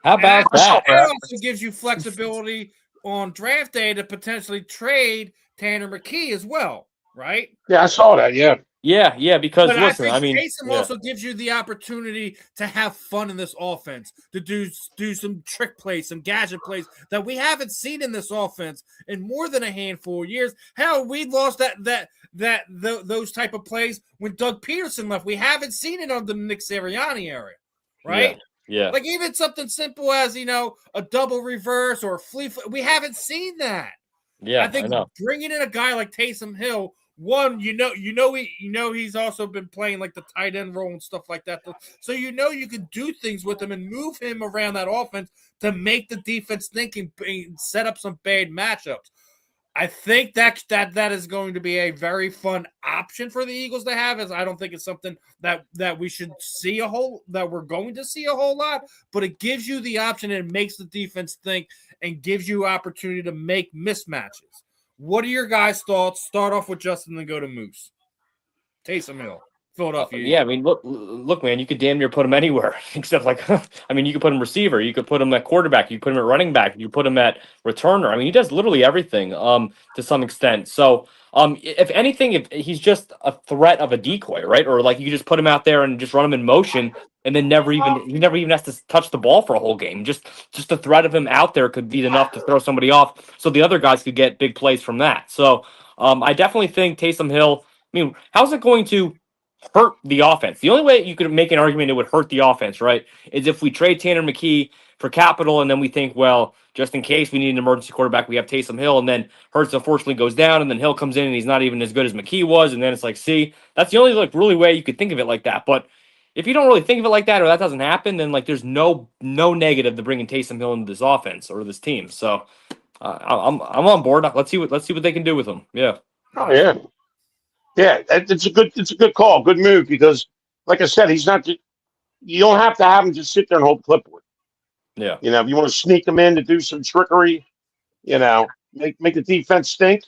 How about that? It also gives you flexibility on draft day to potentially trade Tanner McKee as well, right? Yeah, I saw that. Yeah. Yeah, because but listen, Taysom also gives you the opportunity to have fun in this offense, to do some trick plays, some gadget plays that we haven't seen in this offense in more than a handful of years. Hell, we lost those type of plays when Doug Peterson left. We haven't seen it under the Nick Sirianni era, right? Yeah. Like even something simple as a double reverse or a flea. We haven't seen that. Yeah, I think bringing in a guy like Taysom Hill. One, he's also been playing like the tight end role and stuff like that. So you can do things with him and move him around that offense to make the defense think and set up some bad matchups. I think that is going to be a very fun option for the Eagles to have. As I don't think it's something that we should see that we're going to see a whole lot, but it gives you the option and it makes the defense think and gives you opportunity to make mismatches. What are your guys' thoughts? Start off with Justin and go to Moose. Taysom Hill, Philadelphia. Yeah, I mean, look, man, you could damn near put him anywhere except you could put him receiver, you could put him at quarterback, you could put him at running back, you put him at returner. I mean, he does literally everything to some extent. So, if anything, if he's just a threat of a decoy, right? Or like you just put him out there and just run him in motion, and then he never even has to touch the ball for a whole game. Just the threat of him out there could be enough to throw somebody off, so the other guys could get big plays from that. So, I definitely think Taysom Hill. I mean, how's it going to hurt the offense? The only way you could make an argument it would hurt the offense, right, is if we trade Tanner McKee for capital, and then we think, well, just in case we need an emergency quarterback, we have Taysom Hill, and then Hurts unfortunately goes down, and then Hill comes in and he's not even as good as McKee was, and then it's like, see, that's the only really way you could think of it like that. But if you don't really think of it like that, or that doesn't happen, then there's no negative to bringing Taysom Hill into this offense or this team. So I'm on board. Let's see what they can do with him. Yeah. Oh yeah. Yeah, it's a good call, good move, because like I said, he's not. You don't have to have him just sit there and hold the clipboard. Yeah. If you want to sneak him in to do some trickery, make the defense stink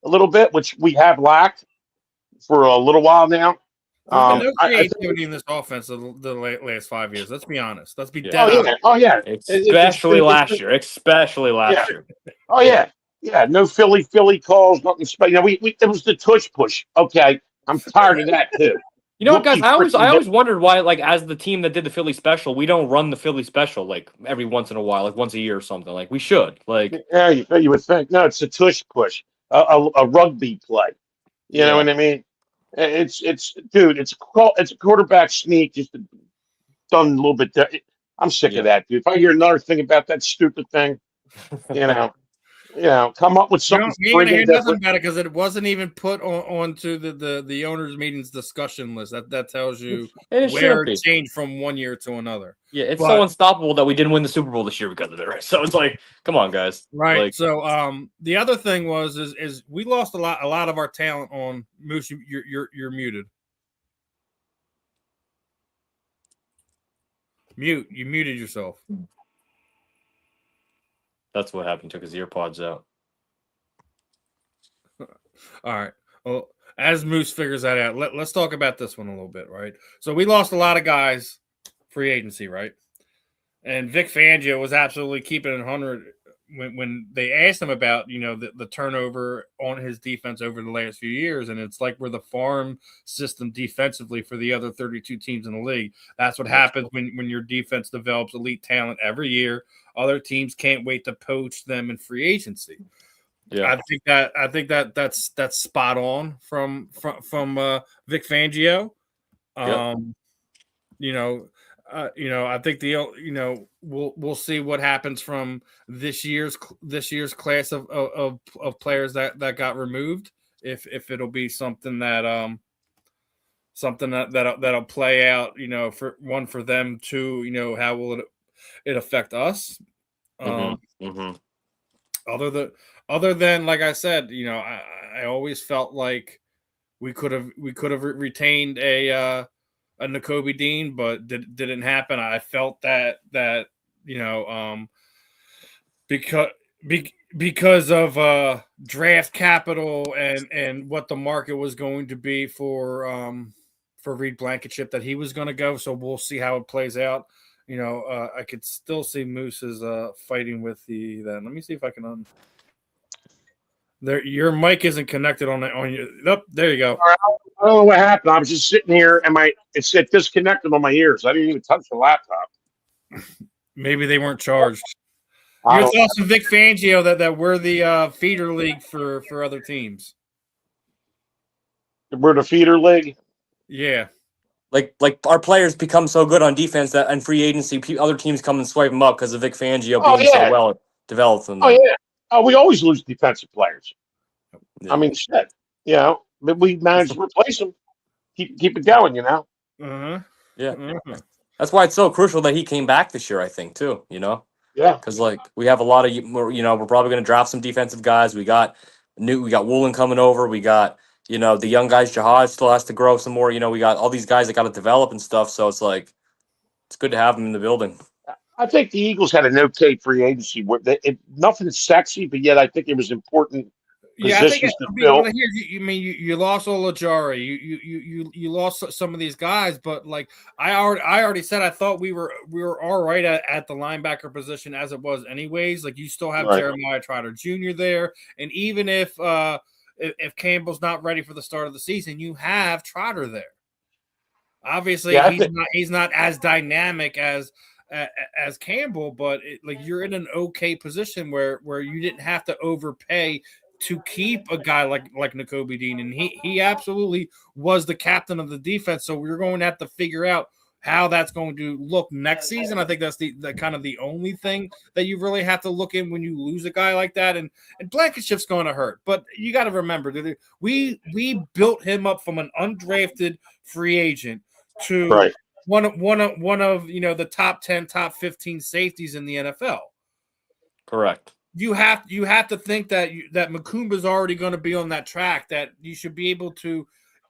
a little bit, which we have lacked for a little while now. No creativity in this offense the last 5 years. Let's be honest. Let's be dead honest. Oh yeah. Especially last year. Oh yeah. Yeah, no Philly calls, nothing special. It was the tush push. Okay, I'm tired of that too. You know what, guys? rookie I freaking always wondered why, like, as the team that did the Philly special, we don't run the Philly special like every once in a while, like once a year or something. Like we should. Like, Yeah, you would think. No, it's a tush push, a rugby play. You know yeah, what I mean? It's dude. It's a quarterback sneak, just done a little bit. I'm sick of yeah. that, dude. If I hear another thing about that stupid thing, you know, come up with something You ain't gonna hear friggin' nothing different. about it because it wasn't even put onto the owners' meetings discussion list. That tells you And it where shouldn't it be. changed from one year to another. Yeah, it's so But unstoppable that we didn't win the Super Bowl this year because of it. Right? So it's like, come on, guys. right. Like, So the other thing is we lost a lot of our talent on Moose. You're muted. Mute. You muted yourself. that's what happened. Took his ear pods out. All right. Well, as Moose figures that out, let's talk about this one a little bit, right? So we lost a lot of guys free agency, right? And Vic Fangio was absolutely keeping it 100 when they asked him about, the turnover on his defense over the last few years. And it's like we're the farm system defensively for the other 32 teams in the league. That's what happens when your defense develops elite talent every year. Other teams can't wait to poach them in free agency. Yeah. I think that's spot on from Vic Fangio. Yep. I think we'll see what happens from this year's class of players that got removed. If it'll be something that that'll play out, for them, two, how will it affect us? Other than like I said, I always felt like we could have retained a Nakobe Dean, but didn't happen. I felt that because because of draft capital and what the market was going to be for Reed Blankenship, that he was going to go. So we'll see how it plays out. I could still see Moose's fighting with let me see if I can there. Your mic isn't connected on your. Oh, there you go. All right, I don't know what happened. I was just sitting here, and it said disconnected on my ears. I didn't even touch the laptop. Maybe they weren't charged. I Your don't. thoughts on Vic Fangio that we're the feeder league for other teams? We're the feeder league. Yeah. Like our players become so good on defense that in free agency, other teams come and swipe them up because of Vic Fangio Oh being so yeah. well developed in Oh them. yeah. Oh, we always lose defensive players. Yeah. I mean, shit. But we managed to replace them. Keep it going. Uh-huh. Yeah. Uh-huh. That's why it's so crucial that he came back this year, I think, too, Yeah. Because, like, we have a lot of, we're probably going to draft some defensive guys. We got Woolen coming over. We got, the young guys. Jahaj still has to grow some more. We got all these guys that got to develop and stuff. So it's like, it's good to have them in the building. I think the Eagles had an okay free agency. Nothing sexy, but yet I think it was important Yeah, I think positions to fill. you lost Olajari, you lost some of these guys, but like I already said, I thought we were all right at the linebacker position as it was anyways. Like you still have Right. Jeremiah Trotter Jr. there, and even if Campbell's not ready for the start of the season, you have Trotter there. Obviously, Yeah, he's not as dynamic as Campbell, but you're in an okay position where you didn't have to overpay to keep a guy like Nakobe Dean, and he absolutely was the captain of the defense. So we're going to have to figure out how that's going to look next season. I think that's the kind of the only thing that you really have to look in when you lose a guy like that. And Blankenship's going to hurt, but you got to remember that we built him up from an undrafted free agent to right. one of the top 10, top 15 safeties in the NFL. Correct. You have to think that Makumba's already going to be on that track, that you should be able to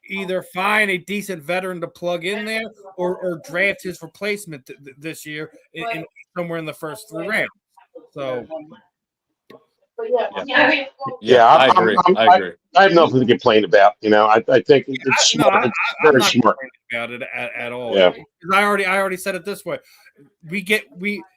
either find a decent veteran to plug in there or draft his replacement this year in somewhere in the first 3 rounds. So Yeah, I agree. I agree. I have nothing to complain about. I think it's No, smart. It's I'm very not smart. complaining about it at all. Yeah. 'Cause I already said it this way. We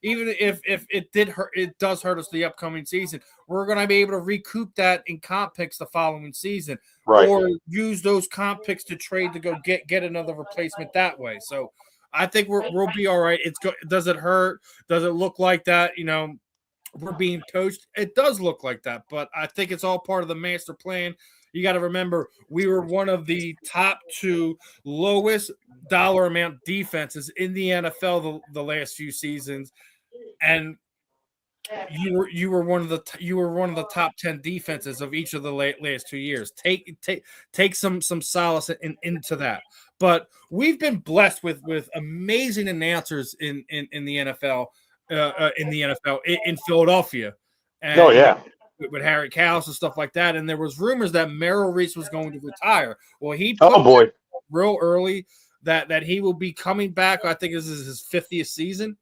even if it did hurt, it does hurt us the upcoming season. We're going to be able to recoup that in comp picks the following season, Right. or use those comp picks to trade to go get another replacement that way. So I think we'll be all right. Does it hurt? Does it look like that? We're being coached. It does look like that, but I think it's all part of the master plan. You got to remember, we were one of the top 2 lowest dollar amount defenses in the NFL the last few seasons, and you were one of the top 10 defenses of each of the last 2 years. Take some solace into that. But we've been blessed with amazing announcers in the NFL. In Philadelphia, and Oh yeah. with Harry Callis and stuff like that. And there was rumors that Merrill Reese was going to retire. Well, he Oh put boy. real early that he will be coming back. I think this is his 50th season.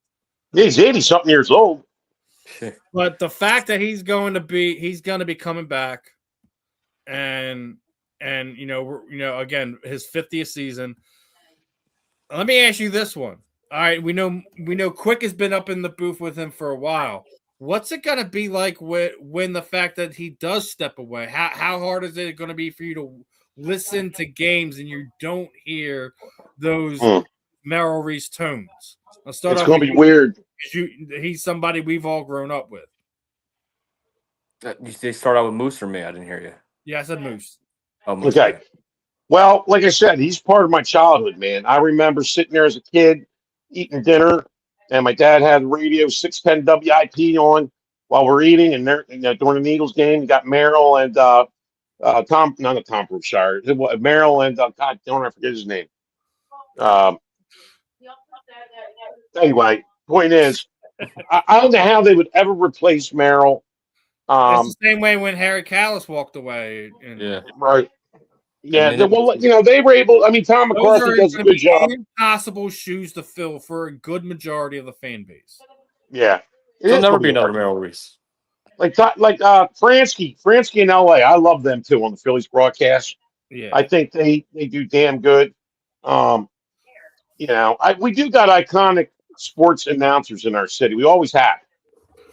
Yeah, he's 80-something years old. But the fact that he's going to be coming back, and again, his 50th season. Let me ask you this one. All right, we know Quick has been up in the booth with him for a while. What's it going to be like when the fact that he does step away? How hard is it going to be for you to listen to games and you don't hear those Merrill Reese tones? It's going to be weird. He's somebody we've all grown up with. They start out with Moose or me? I didn't hear you. Yeah, I said Moose. Oh, Moose. Okay. Well, like I said, he's part of my childhood, man. I remember sitting there as a kid eating dinner, and my dad had radio 610 WIP on while we're eating, and during the Eagles game, you got Merrill and Tom, not Tom Brookshire, Merrill and God, don't I forget his name. Anyway, point is, I don't know how they would ever replace Merrill. It's the same way when Harry Callis walked away. Right. Yeah, they were able. I mean, Tom McCarthy does a good job. Impossible shoes to fill for a good majority of the fan base. Yeah, there'll never be another Merrill Reese. Like Fransky in LA. I love them too on the Phillies broadcast. Yeah, I think they do damn good. We do got iconic sports announcers in our city. We always have.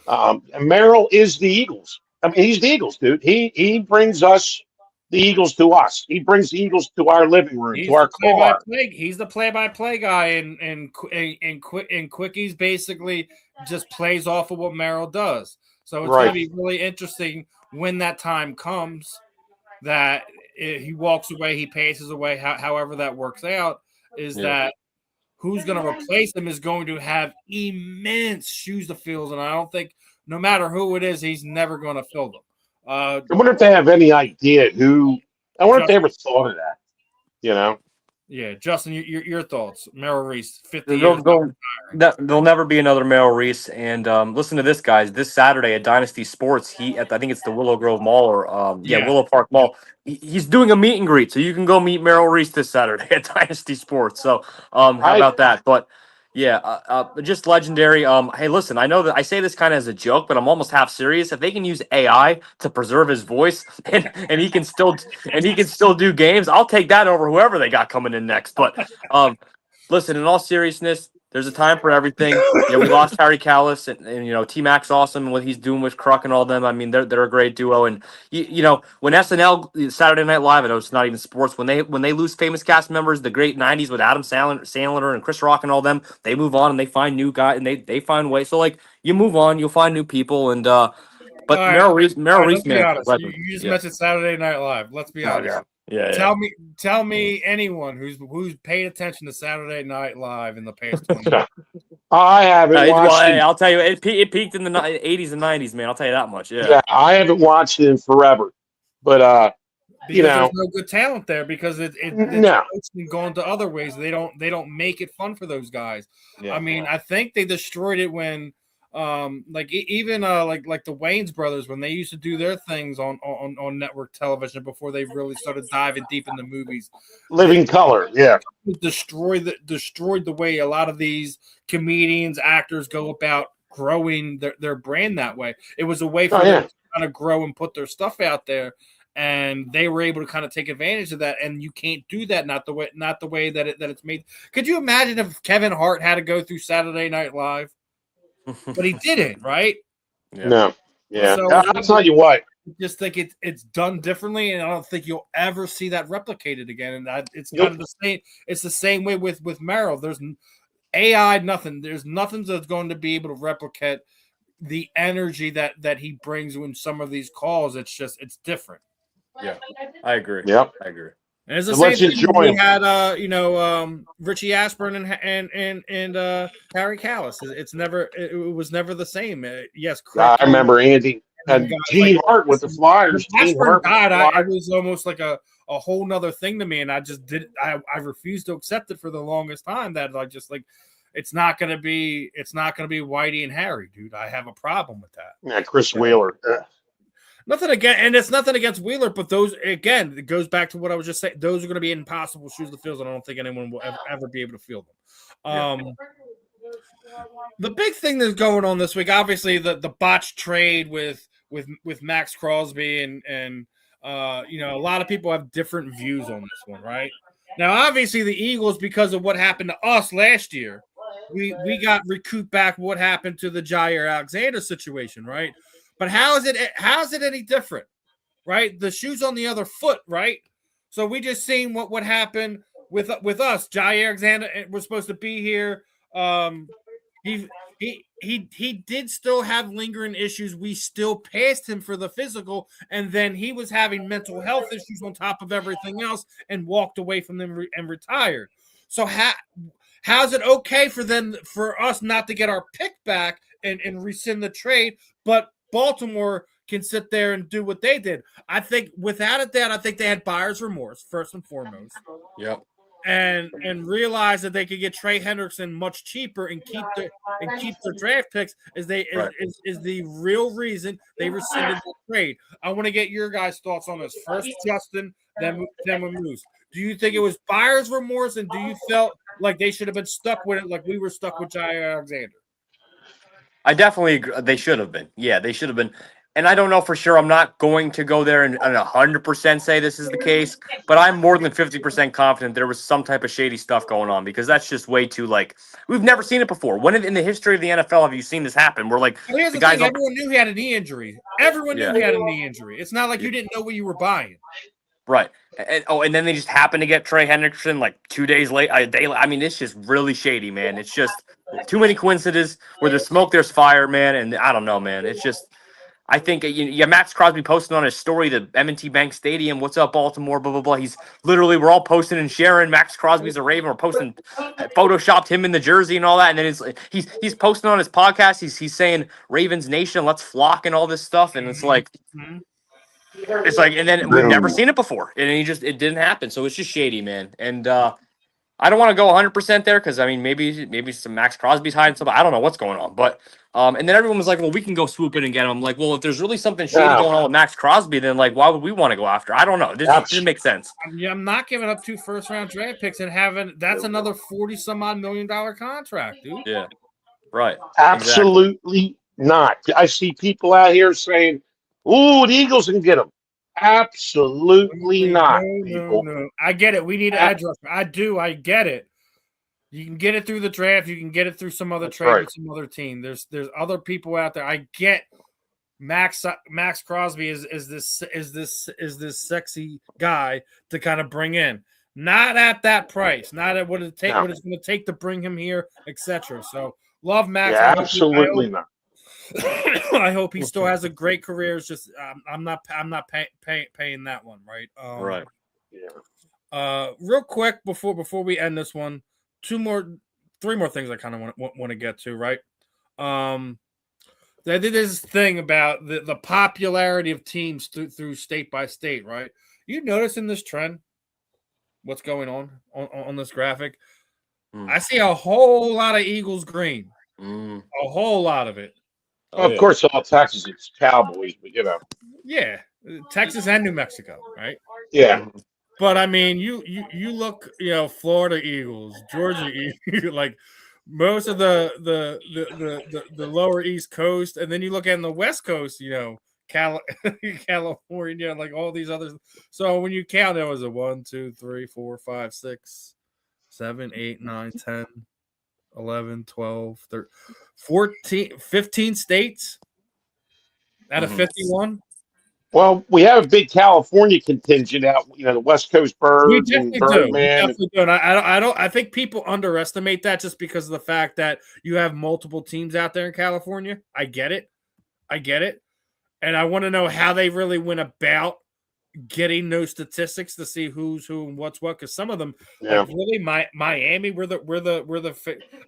And Merrill is the Eagles. I mean, he's the Eagles, dude. He brings us. The Eagles to us. He brings the Eagles to our living room, to our car. He's the play-by-play guy, and Quickies basically just plays off of what Merrill does. So it's going to be really interesting when that time comes that he walks away, he passes away, however that works out, that who's going to replace him is going to have immense shoes to fill, and I don't think no matter who it is, he's never going to fill them. I wonder if they have any idea who. I wonder if they ever thought of that. Yeah, Justin, your thoughts? Merrill Reese, 50 years. There'll never be another Merrill Reese. And listen to this, guys. This Saturday at Dynasty Sports, I think it's the Willow Grove Mall or Willow Park Mall. He's doing a meet and greet, so you can go meet Merrill Reese this Saturday at Dynasty Sports. So how about that? But just legendary. Hey, listen, I know that I say this kind of as a joke, but I'm almost half serious. If they can use AI to preserve his voice and he can still do games, I'll take that over whoever they got coming in next. But listen, in all seriousness, there's a time for everything. We lost Harry Callis and T-Mac's awesome and what he's doing with Kruk and all them. I mean, they're a great duo. And when SNL, Saturday Night Live, I know it's not even sports, when they lose famous cast members, the great 90s with Adam Sandler and Chris Rock and all them, they move on and they find new guys and they find ways. So you move on, you'll find new people and but Merrill Reese, let's be honest. You just mentioned Saturday Night Live. Let's be honest. Yeah. Tell me anyone who's paid attention to Saturday Night Live in the past 20 years. I haven't watched it. I'll tell you, it peaked in the 80s and 90s, man. I'll tell you that much. Yeah, I haven't watched it in forever. But there's no good talent there because it's going to other ways. They don't make it fun for those guys. Yeah. I mean, I think they destroyed it when like the Wayans brothers when they used to do their things on network television before they really started diving deep into movies. Living Color, yeah. Destroyed the way a lot of these comedians, actors go about growing their brand that way. It was a way for them to kind of grow and put their stuff out there, and they were able to kind of take advantage of that. And you can't do that not the way that it's made. Could you imagine if Kevin Hart had to go through Saturday Night Live, but he didn't, right? Yeah. No. Yeah. So I'll tell you what. just think it's done differently, and I don't think you'll ever see that replicated again. And it's kind of the same. It's the same way with Merrill. There's AI, nothing. There's nothing that's going to be able to replicate the energy that he brings when some of these calls. It's different. Yeah, I agree. Yep. I agree. And it's the So same let's thing enjoy we him. had, Richie Ashburn and Harry Callis. It was never the same. Yes, I remember Andy and guys Gene like- Hart with the Flyers. When Gene Ashburn Hart with the died, it Flyers. was almost like a whole nother thing to me, and I just did. I refused to accept it for the longest time. That I just like, it's not gonna be Whitey and Harry, dude. I have a problem with that. Yeah, Chris Wheeler. Nothing against, and it's nothing against Wheeler, but those again, it goes back to what I was just saying. Those are going to be impossible shoes to fill, and I don't think anyone will ever be able to fill them. The big thing that's going on this week, obviously, the botched trade with Max Crosby, and a lot of people have different views on this one, right? Now, obviously, the Eagles, because of what happened to us last year, we got recouped back what happened to the Jair Alexander situation, right? But how is it any different, right? The shoe's on the other foot, right? So we just seen what happened with us. Jair Alexander was supposed to be here. He did still have lingering issues. We still passed him for the physical, and then he was having mental health issues on top of everything else, and walked away from them and retired. So how's it okay for us not to get our pick back and rescind the trade, but Baltimore can sit there and do what they did? I think without a doubt, I think they had buyer's remorse first and foremost. Yep. And realize that they could get Trey Hendrickson much cheaper and keep their draft picks is the real reason they rescinded the trade. I want to get your guys' thoughts on this. First, Justin, then Moose. Do you think it was buyer's remorse, and do you felt like they should have been stuck with it like we were stuck with Jair Alexander? I definitely agree. They should have been. Yeah, they should have been. And I don't know for sure. I'm not going to go there and 100% say this is the case, but I'm more than 50% confident there was some type of shady stuff going on, because that's just way too, we've never seen it before. When in the history of the NFL have you seen this happen? We're like, here's the thing, everyone knew he had a knee injury. Everyone knew he had a knee injury. It's not like you didn't know what you were buying. Right. And then they just happen to get Trey Hendrickson like 2 days late. I mean, it's just really shady, man. It's just too many coincidences. Where there's smoke, there's fire, man. And I don't know, man. It's just, I think Max Crosby posting on his story, the M&T Bank Stadium. What's up, Baltimore? Blah, blah, blah. He's literally, we're all posting and sharing. Max Crosby's a Raven. We're posting, photoshopped him in the jersey and all that. And then he's posting on his podcast. He's saying Ravens Nation, let's flock and all this stuff. And it's like, and then we've never seen it before. And it didn't happen. So it's just shady, man. And I don't want to go 100% there, because I mean, maybe some Max Crosby's hiding something. I don't know what's going on, but and then everyone was like, well, we can go swoop in and get him. I'm like, well, if there's really something shady going on with Max Crosby, then why would we want to go after? I don't know. This didn't make sense. Yeah, I'm not giving up 2 first-round draft picks and that's another $40-some-odd million contract, dude. Yeah, right. Absolutely not. I see people out here saying, "Ooh, the Eagles can get him." Absolutely not, people. No. I get it. We need an edge rusher. I do. I get it. You can get it through the draft. You can get it through some other trade with some other team. There's other people out there. I get Max Crosby is this sexy guy to kind of bring in. Not at that price. Not at what it's going to take to bring him here, etc. So love Max. Yeah, absolutely not. I hope he still has a great career. It's just I'm not paying that one, right? Right. Yeah. Real quick before we end this one, 3 more things I kind of want to get to, right? They did this thing about the popularity of teams through state by state, right? You noticing this trend? What's going on this graphic? I see a whole lot of Eagles green. A whole lot of it. Of course, all Texas, it's Cowboys, but Yeah, Texas and New Mexico, right? Yeah. But I mean, you look, Florida Eagles, Georgia Eagles, like most of the lower East Coast, and then you look at the West Coast, California, like all these others. So when you count, it was a 1, 2, 3, 4, 5, 6, 7, 8, 9, 10, 11, 12, 13, 14, 15 states out of 51. Well, we have a big California contingent out, the West Coast We Birds and definitely do. We Birdman. definitely do. And I don't. I think people underestimate that just because of the fact that you have multiple teams out there in California. I get it, and I want to know how they really went about getting those statistics to see who's who and what's what. Because some of them, like really, Miami,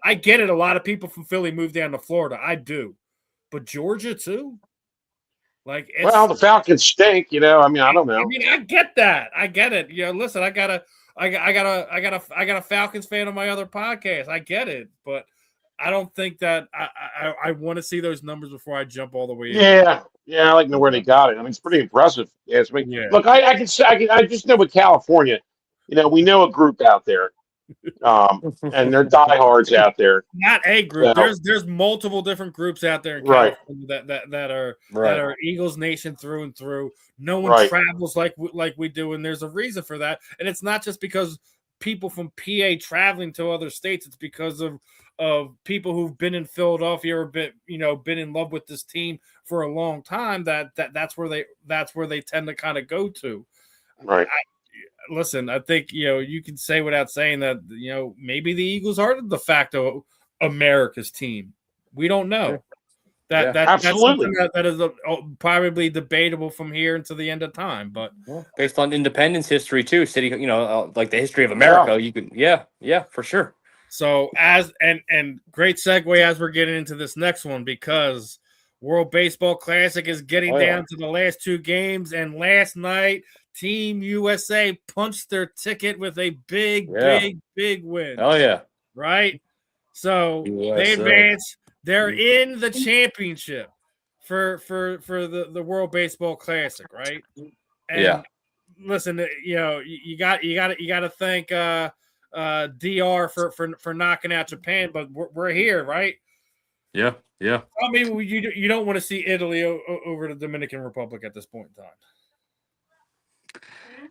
I get it. A lot of people from Philly moved down to Florida. I do, but Georgia too. Like, Well, the Falcons stink. I don't know. I mean, I get that. I get it. Listen, I got a Falcons fan on my other podcast. I get it, but I don't think that I want to see those numbers before I jump all the way in. Yeah, I like to know where they got it. I mean, it's pretty impressive. Yeah, Yeah. Look, I can say I just know with California, we know a group out there, and they're diehards out there. Not a group. So, There's multiple different groups out there in Right. California that are Right. that are Eagles Nation through and through. No one travels like we do, and there's a reason for that. And it's not just because people from PA traveling to other states. It's because of people who've been in Philadelphia or been in love with this team for a long time. That's where they tend to kind of go to. Right. Listen, I think you can say without saying that maybe the Eagles are the de facto America's team. We don't know. That's absolutely that is probably debatable from here until the end of time. But based on independence history too, city, like the history of America, you could, for sure. So and great segue as we're getting into this next one, because World Baseball Classic is getting down to the last two games, and last night Team USA punched their ticket with a big win. Oh yeah. Right? So they advance. They're in the championship for the World Baseball Classic, right? And listen, you got to thank DR for knocking out Japan, but we're here, right? Yeah. I mean, you don't want to see Italy over the Dominican Republic at this point in time.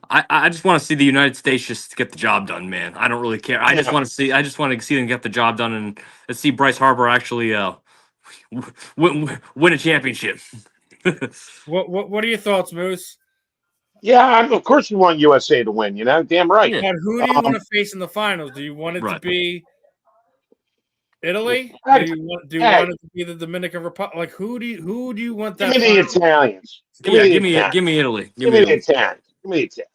I just want to see the United States just get the job done, man. I don't really care. I just want to see them get the job done, and let's see Bryce Harper actually win a championship. What are your thoughts, Moose? Yeah, of course you want USA to win. Damn right. Yeah. And who do you want to face in the finals? Do you want it to be Italy? Do you want it to be the Dominican Republic? Like, who do you want that? Give me the Italians. Give me Italy. Give me the Italians. Give me the Italians.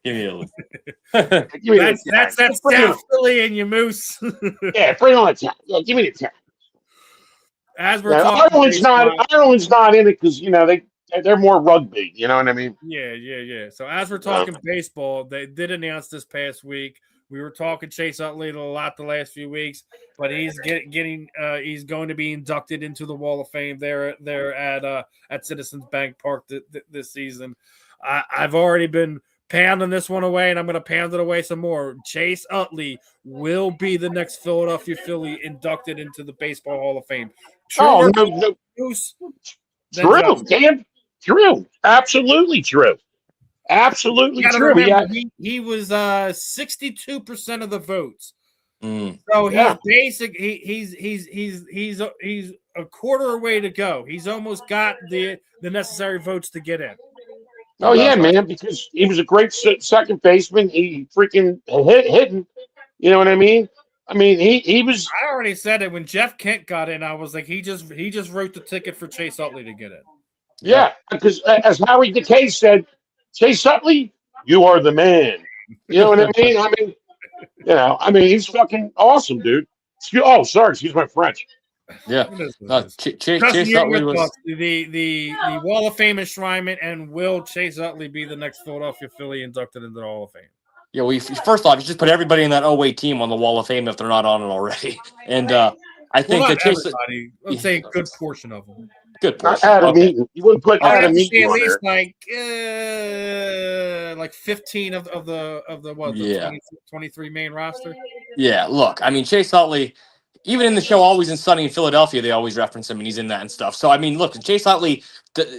Give me Italy. That's South Philly and you, Moose. Yeah, bring on Italian. Yeah, give me the Italians. As we're talking, Ireland's not in it because they're more rugby. You know what I mean? Yeah. So as we're talking baseball, they did announce this past week. We were talking Chase Utley a lot the last few weeks, but he's he's going to be inducted into the Wall of Fame there at Citizens Bank Park this season. I've already been pounding this one away, and I'm going to pound it away some more. Chase Utley will be the next Philadelphia Philly inducted into the Baseball Hall of Fame. No. True, Dan. True. Absolutely true. Absolutely true. Remember, he was 62% of the votes. So he's a quarter away to go. He's almost got the necessary votes to get in. Oh yeah, man! Because he was a great second baseman. He freaking hitting. You know what I mean? I mean, he was. I already said it when Jeff Kent got in. I was like, he just wrote the ticket for Chase Utley to get in. Yeah, because as Howie Decay said, Chase Utley, you are the man. You know what I mean? I mean, he's fucking awesome, dude. Excuse my French. Yeah. Chase Utley was the Wall of Fame enshrinement, and will Chase Utley be the next Philadelphia Philly inducted into the Hall of Fame? Yeah, first off, you just put everybody in that 08 team on the Wall of Fame if they're not on it already. And I think that Chase, let's say a good portion of them. Good portion. Adam Eaton. You wouldn't put Adam Eaton on least there. like 15 of the 23 main roster. Yeah, look, I mean, Chase Utley, even in the show Always in Sunny in Philadelphia, they always reference him and he's in that and stuff. So I mean, look, Chase Utley,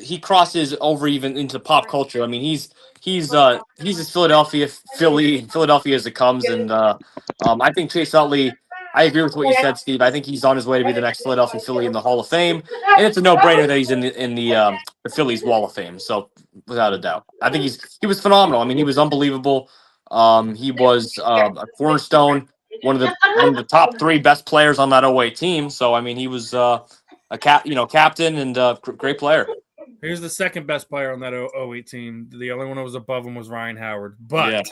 he crosses over even into pop culture. I mean, he's as Philadelphia as it comes, and I think Chase Utley. I agree with what you said, Steve. I think he's on his way to be the next Philadelphia Philly in the Hall of Fame, and it's a no-brainer that he's in the Phillies Wall of Fame. So without a doubt, I think he was phenomenal. I mean, he was unbelievable. He was a cornerstone, one of the top three best players on that 08 team. So I mean, he was captain and great player. Here's the second best player on that 08 team. The only one that was above him was Ryan Howard. But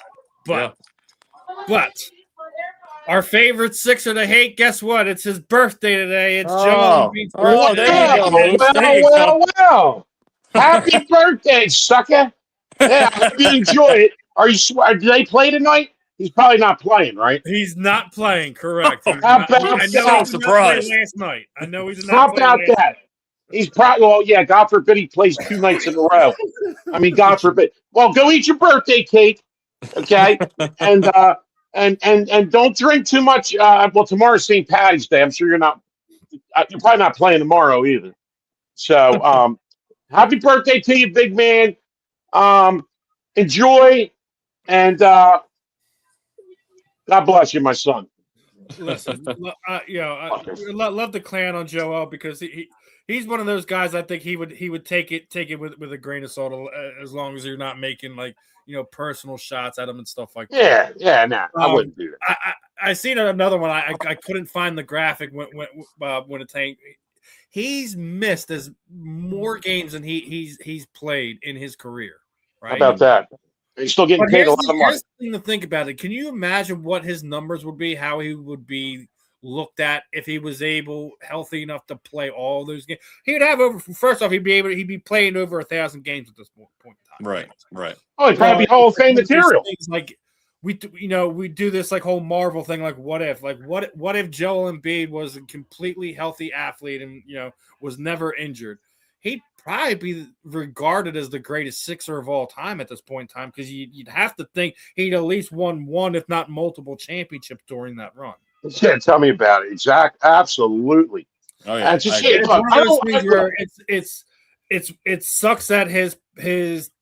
our favorite Sixer to hate, guess what? It's his birthday today. It's Joel Embiid's birthday. There you go. Well. Happy birthday, sucker. Yeah, I hope you enjoy it. Do they play tonight? He's probably not playing, right? He's not playing, correct. How about that? Surprised. Last night. I know he's not How about that? He's probably, well, yeah, God forbid he plays 2 nights in a row. I mean, God forbid. Well, go eat your birthday cake, okay? And don't drink too much. Well, tomorrow's St. Patty's Day. I'm sure you're probably not playing tomorrow either. So, happy birthday to you, big man. Enjoy, and God bless you, my son. Listen, love the clan on Joel because he's one of those guys. I think he would take it with a grain of salt as long as you're not making personal shots at him and stuff like that. Yeah, nah, I wouldn't do that. I seen another one. I couldn't find the graphic when it's saying he's missed as more games than he's played in his career. Right? How about that? He's still getting paid a lot of money. Here's the thing to think about it. Can you imagine what his numbers would be? How he would be looked at if he was healthy enough to play all those games? He would have First off, he'd be playing over 1,000 games at this point in time. Right. Oh, he'd probably be Hall of Fame material. Like we do this like whole Marvel thing. Like what if Joel Embiid was a completely healthy athlete and was never injured? He'd probably be regarded as the greatest Sixer of all time at this point in time because you'd have to think he'd at least won one, if not multiple, championships during that run. Yeah, tell me about it. Exactly, absolutely. Oh yeah, it's one of those things where it sucks that his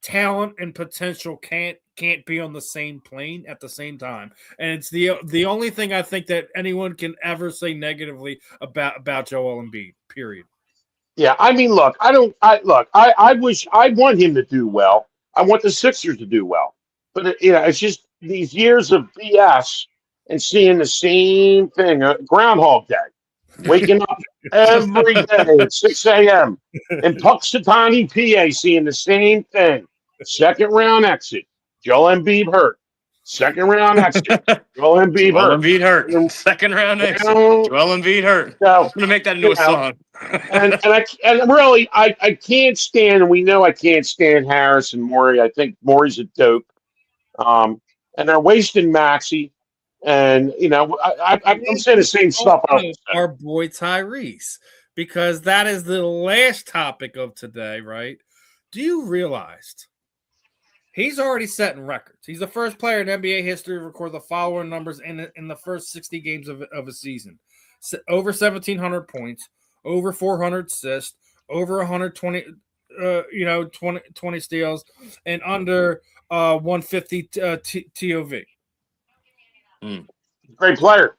talent and potential can't be on the same plane at the same time, and it's the only thing I think that anyone can ever say negatively about Joel Embiid. Period. Yeah, I mean, look, I want him to do well. I want the Sixers to do well. But it's just these years of BS and seeing the same thing, Groundhog Day, waking up every day at 6 a.m. in Puxatawny, PA, seeing the same thing. Second round exit, Joel Embiid hurt. Second round exit, Joel Embiid hurt. Second round exit, Joel Embiid hurt. So, I'm gonna make that into a song. and really, I can't stand, and we know I can't stand Harris and Morey. I think Morey's a dope. And they're wasting Maxey. And I'm saying the same stuff. Our boy Tyrese, because that is the last topic of today, right? Do you realize he's already setting records? He's the first player in NBA history to record the following numbers in the first 60 games of a season: over 1,700 points, over 400 assists, over 120, 20 steals, and under 150 TOV. Great player.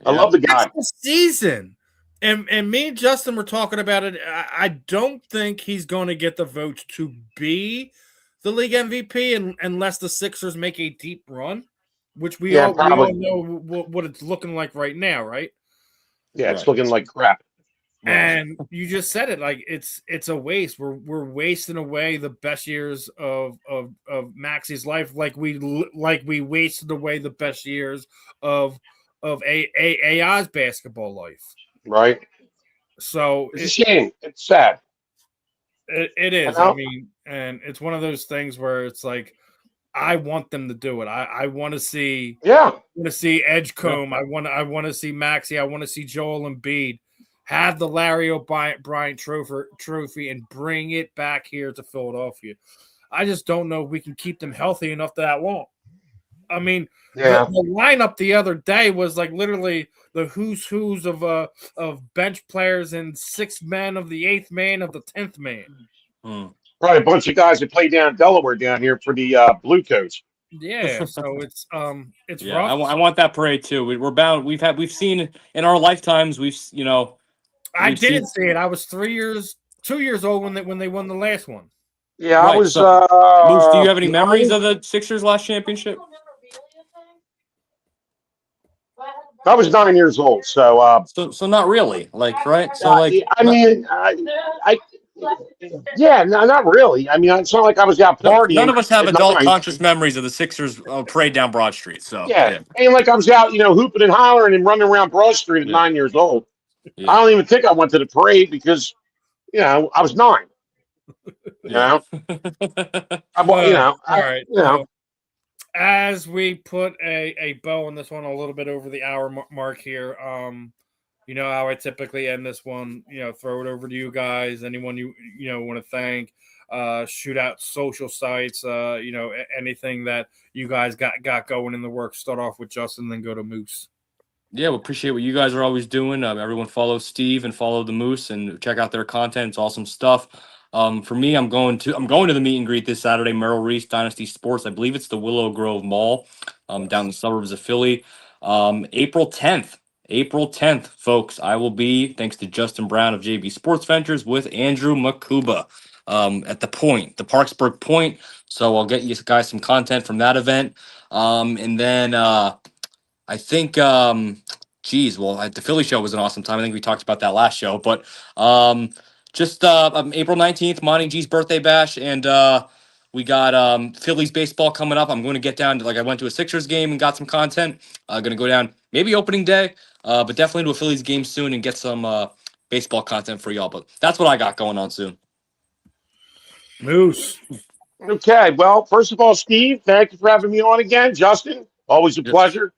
I love the guy. That's the season. And me and Justin were talking about it. I don't think he's going to get the votes to be the league MVP unless the Sixers make a deep run, which we all know what it's looking like right now, right? Yeah, it's looking like crap. And you just said it, like it's a waste. We're wasting away the best years of Maxey's life, like we wasted away the best years of AI's basketball life. Right. So it's a shame. It's sad. It is. I mean, and it's one of those things where it's like, I want them to do it. I want to see. Yeah. I want to see Edgecombe. Yeah. I want to see Maxey. I want to see Joel Embiid. Have the Larry O'Brien trophy and bring it back here to Philadelphia. I just don't know if we can keep them healthy enough that long. I mean, Yeah. the lineup the other day was like literally the who's of bench players and 6th man of the 8th man of the 10th man. Probably a bunch of guys that play down Delaware down here for the Blue Coats. Yeah, so it's Yeah, rough. I want that parade too. We're bound. We've seen in our lifetimes. I we've didn't seen. see it. I was 2 years old when they won the last one. Yeah, I Right. was. So, Moose, do you have any memories 9. of the Sixers' last championship? I was 9 years old, so. So not really. Like, right? So like, I mean, yeah, no, not really. I mean, it's not like I was out none partying of us have at adult 9. conscious memories of the Sixers parade down Broad Street. So Yeah, yeah, ain't like I was out, hooping and hollering and running around Broad Street at yeah, 9 years old. I yeah, don't even think I went to the parade because, I was 9. You yeah. know, All right. I. As we put a bow on this one, a little bit over the hour mark here. You know how I typically end this one. Throw it over to you guys. Anyone you want to thank. Shoot out social sites. Anything that you guys got going in the works. Start off with Justin, then go to Moose. Yeah, we appreciate what you guys are always doing. Everyone follow Steve and follow the Moose and check out their content. It's awesome stuff. For me, I'm going to the meet and greet this Saturday. Merrill Reese Dynasty Sports. I believe it's the Willow Grove Mall, down in the suburbs of Philly. April 10th. April 10th, folks. I will be, thanks to Justin Brown of JB Sports Ventures, with Andrew Makuba at the Parksburg Point. So I'll get you guys some content from that event. And then I think, the Philly show was an awesome time. I think we talked about that last show, but just April 19th, Monty G's birthday bash, and we got Phillies baseball coming up. I'm going to get down to, I went to a Sixers game and got some content. Going to go down maybe opening day, but definitely to a Phillies game soon and get some baseball content for y'all. But that's what I got going on soon. Moose. Okay, well, first of all, Steve, thank you for having me on again. Justin, always a pleasure.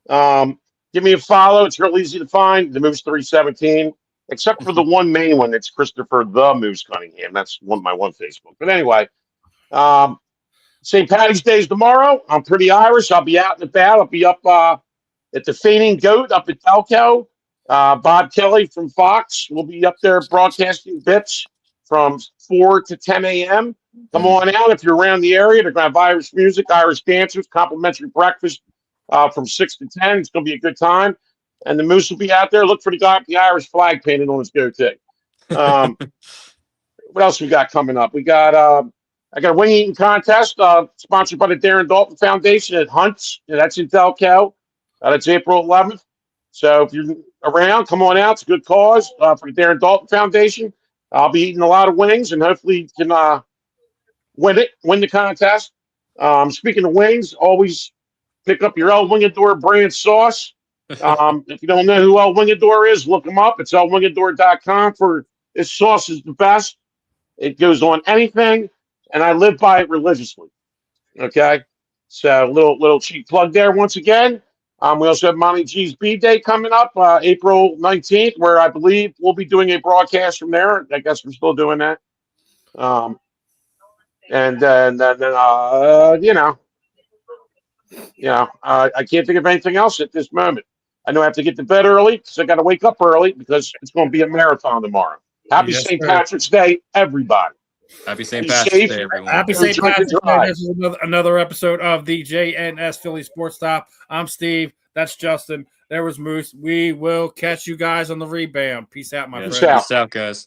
Give me a follow. It's real easy to find. The Moose 317, except for the one main one. It's Christopher the Moose Cunningham. That's my one Facebook. But anyway, St. Patty's Day is tomorrow. I'm pretty Irish. I'll be out and about. I'll be up at the Fainting Goat up at Delco. Bob Kelly from Fox will be up there broadcasting bits from 4 to 10 a.m. Come on out if you're around the area. They're going to have Irish music, Irish dancers, complimentary breakfast from 6 to 10. It's going to be a good time. And the Moose will be out there. Look for the guy with the Irish flag painted on his goatee. What else we got coming up? We got I got a wing eating contest sponsored by the Darren Dalton Foundation at Hunt's. That's in Delco. That's April 11th. So if you're around, come on out. It's a good cause for the Darren Dalton Foundation. I'll be eating a lot of wings and hopefully can win the contest. Speaking of wings, always pick up your El Wingador brand sauce. If you don't know who El Wingador is, look them up. It's elwingador.com for this sauce is the best. It goes on anything, and I live by it religiously. Okay, so little cheap plug there once again. We also have Monty G's B Day coming up, April 19th, where I believe we'll be doing a broadcast from there. I guess we're still doing that. And then I can't think of anything else at this moment. I know I have to get to bed early because I got to wake up early because it's going to be a marathon tomorrow. Happy St. Patrick's Day, everybody. Happy St. Patrick's Day, everyone. Happy St. Patrick's Day. This is another episode of the JNS Philly Sports Stop. I'm Steve. That's Justin. There was Moose. We will catch you guys on the rebound. Peace out, my friends. Peace out, guys.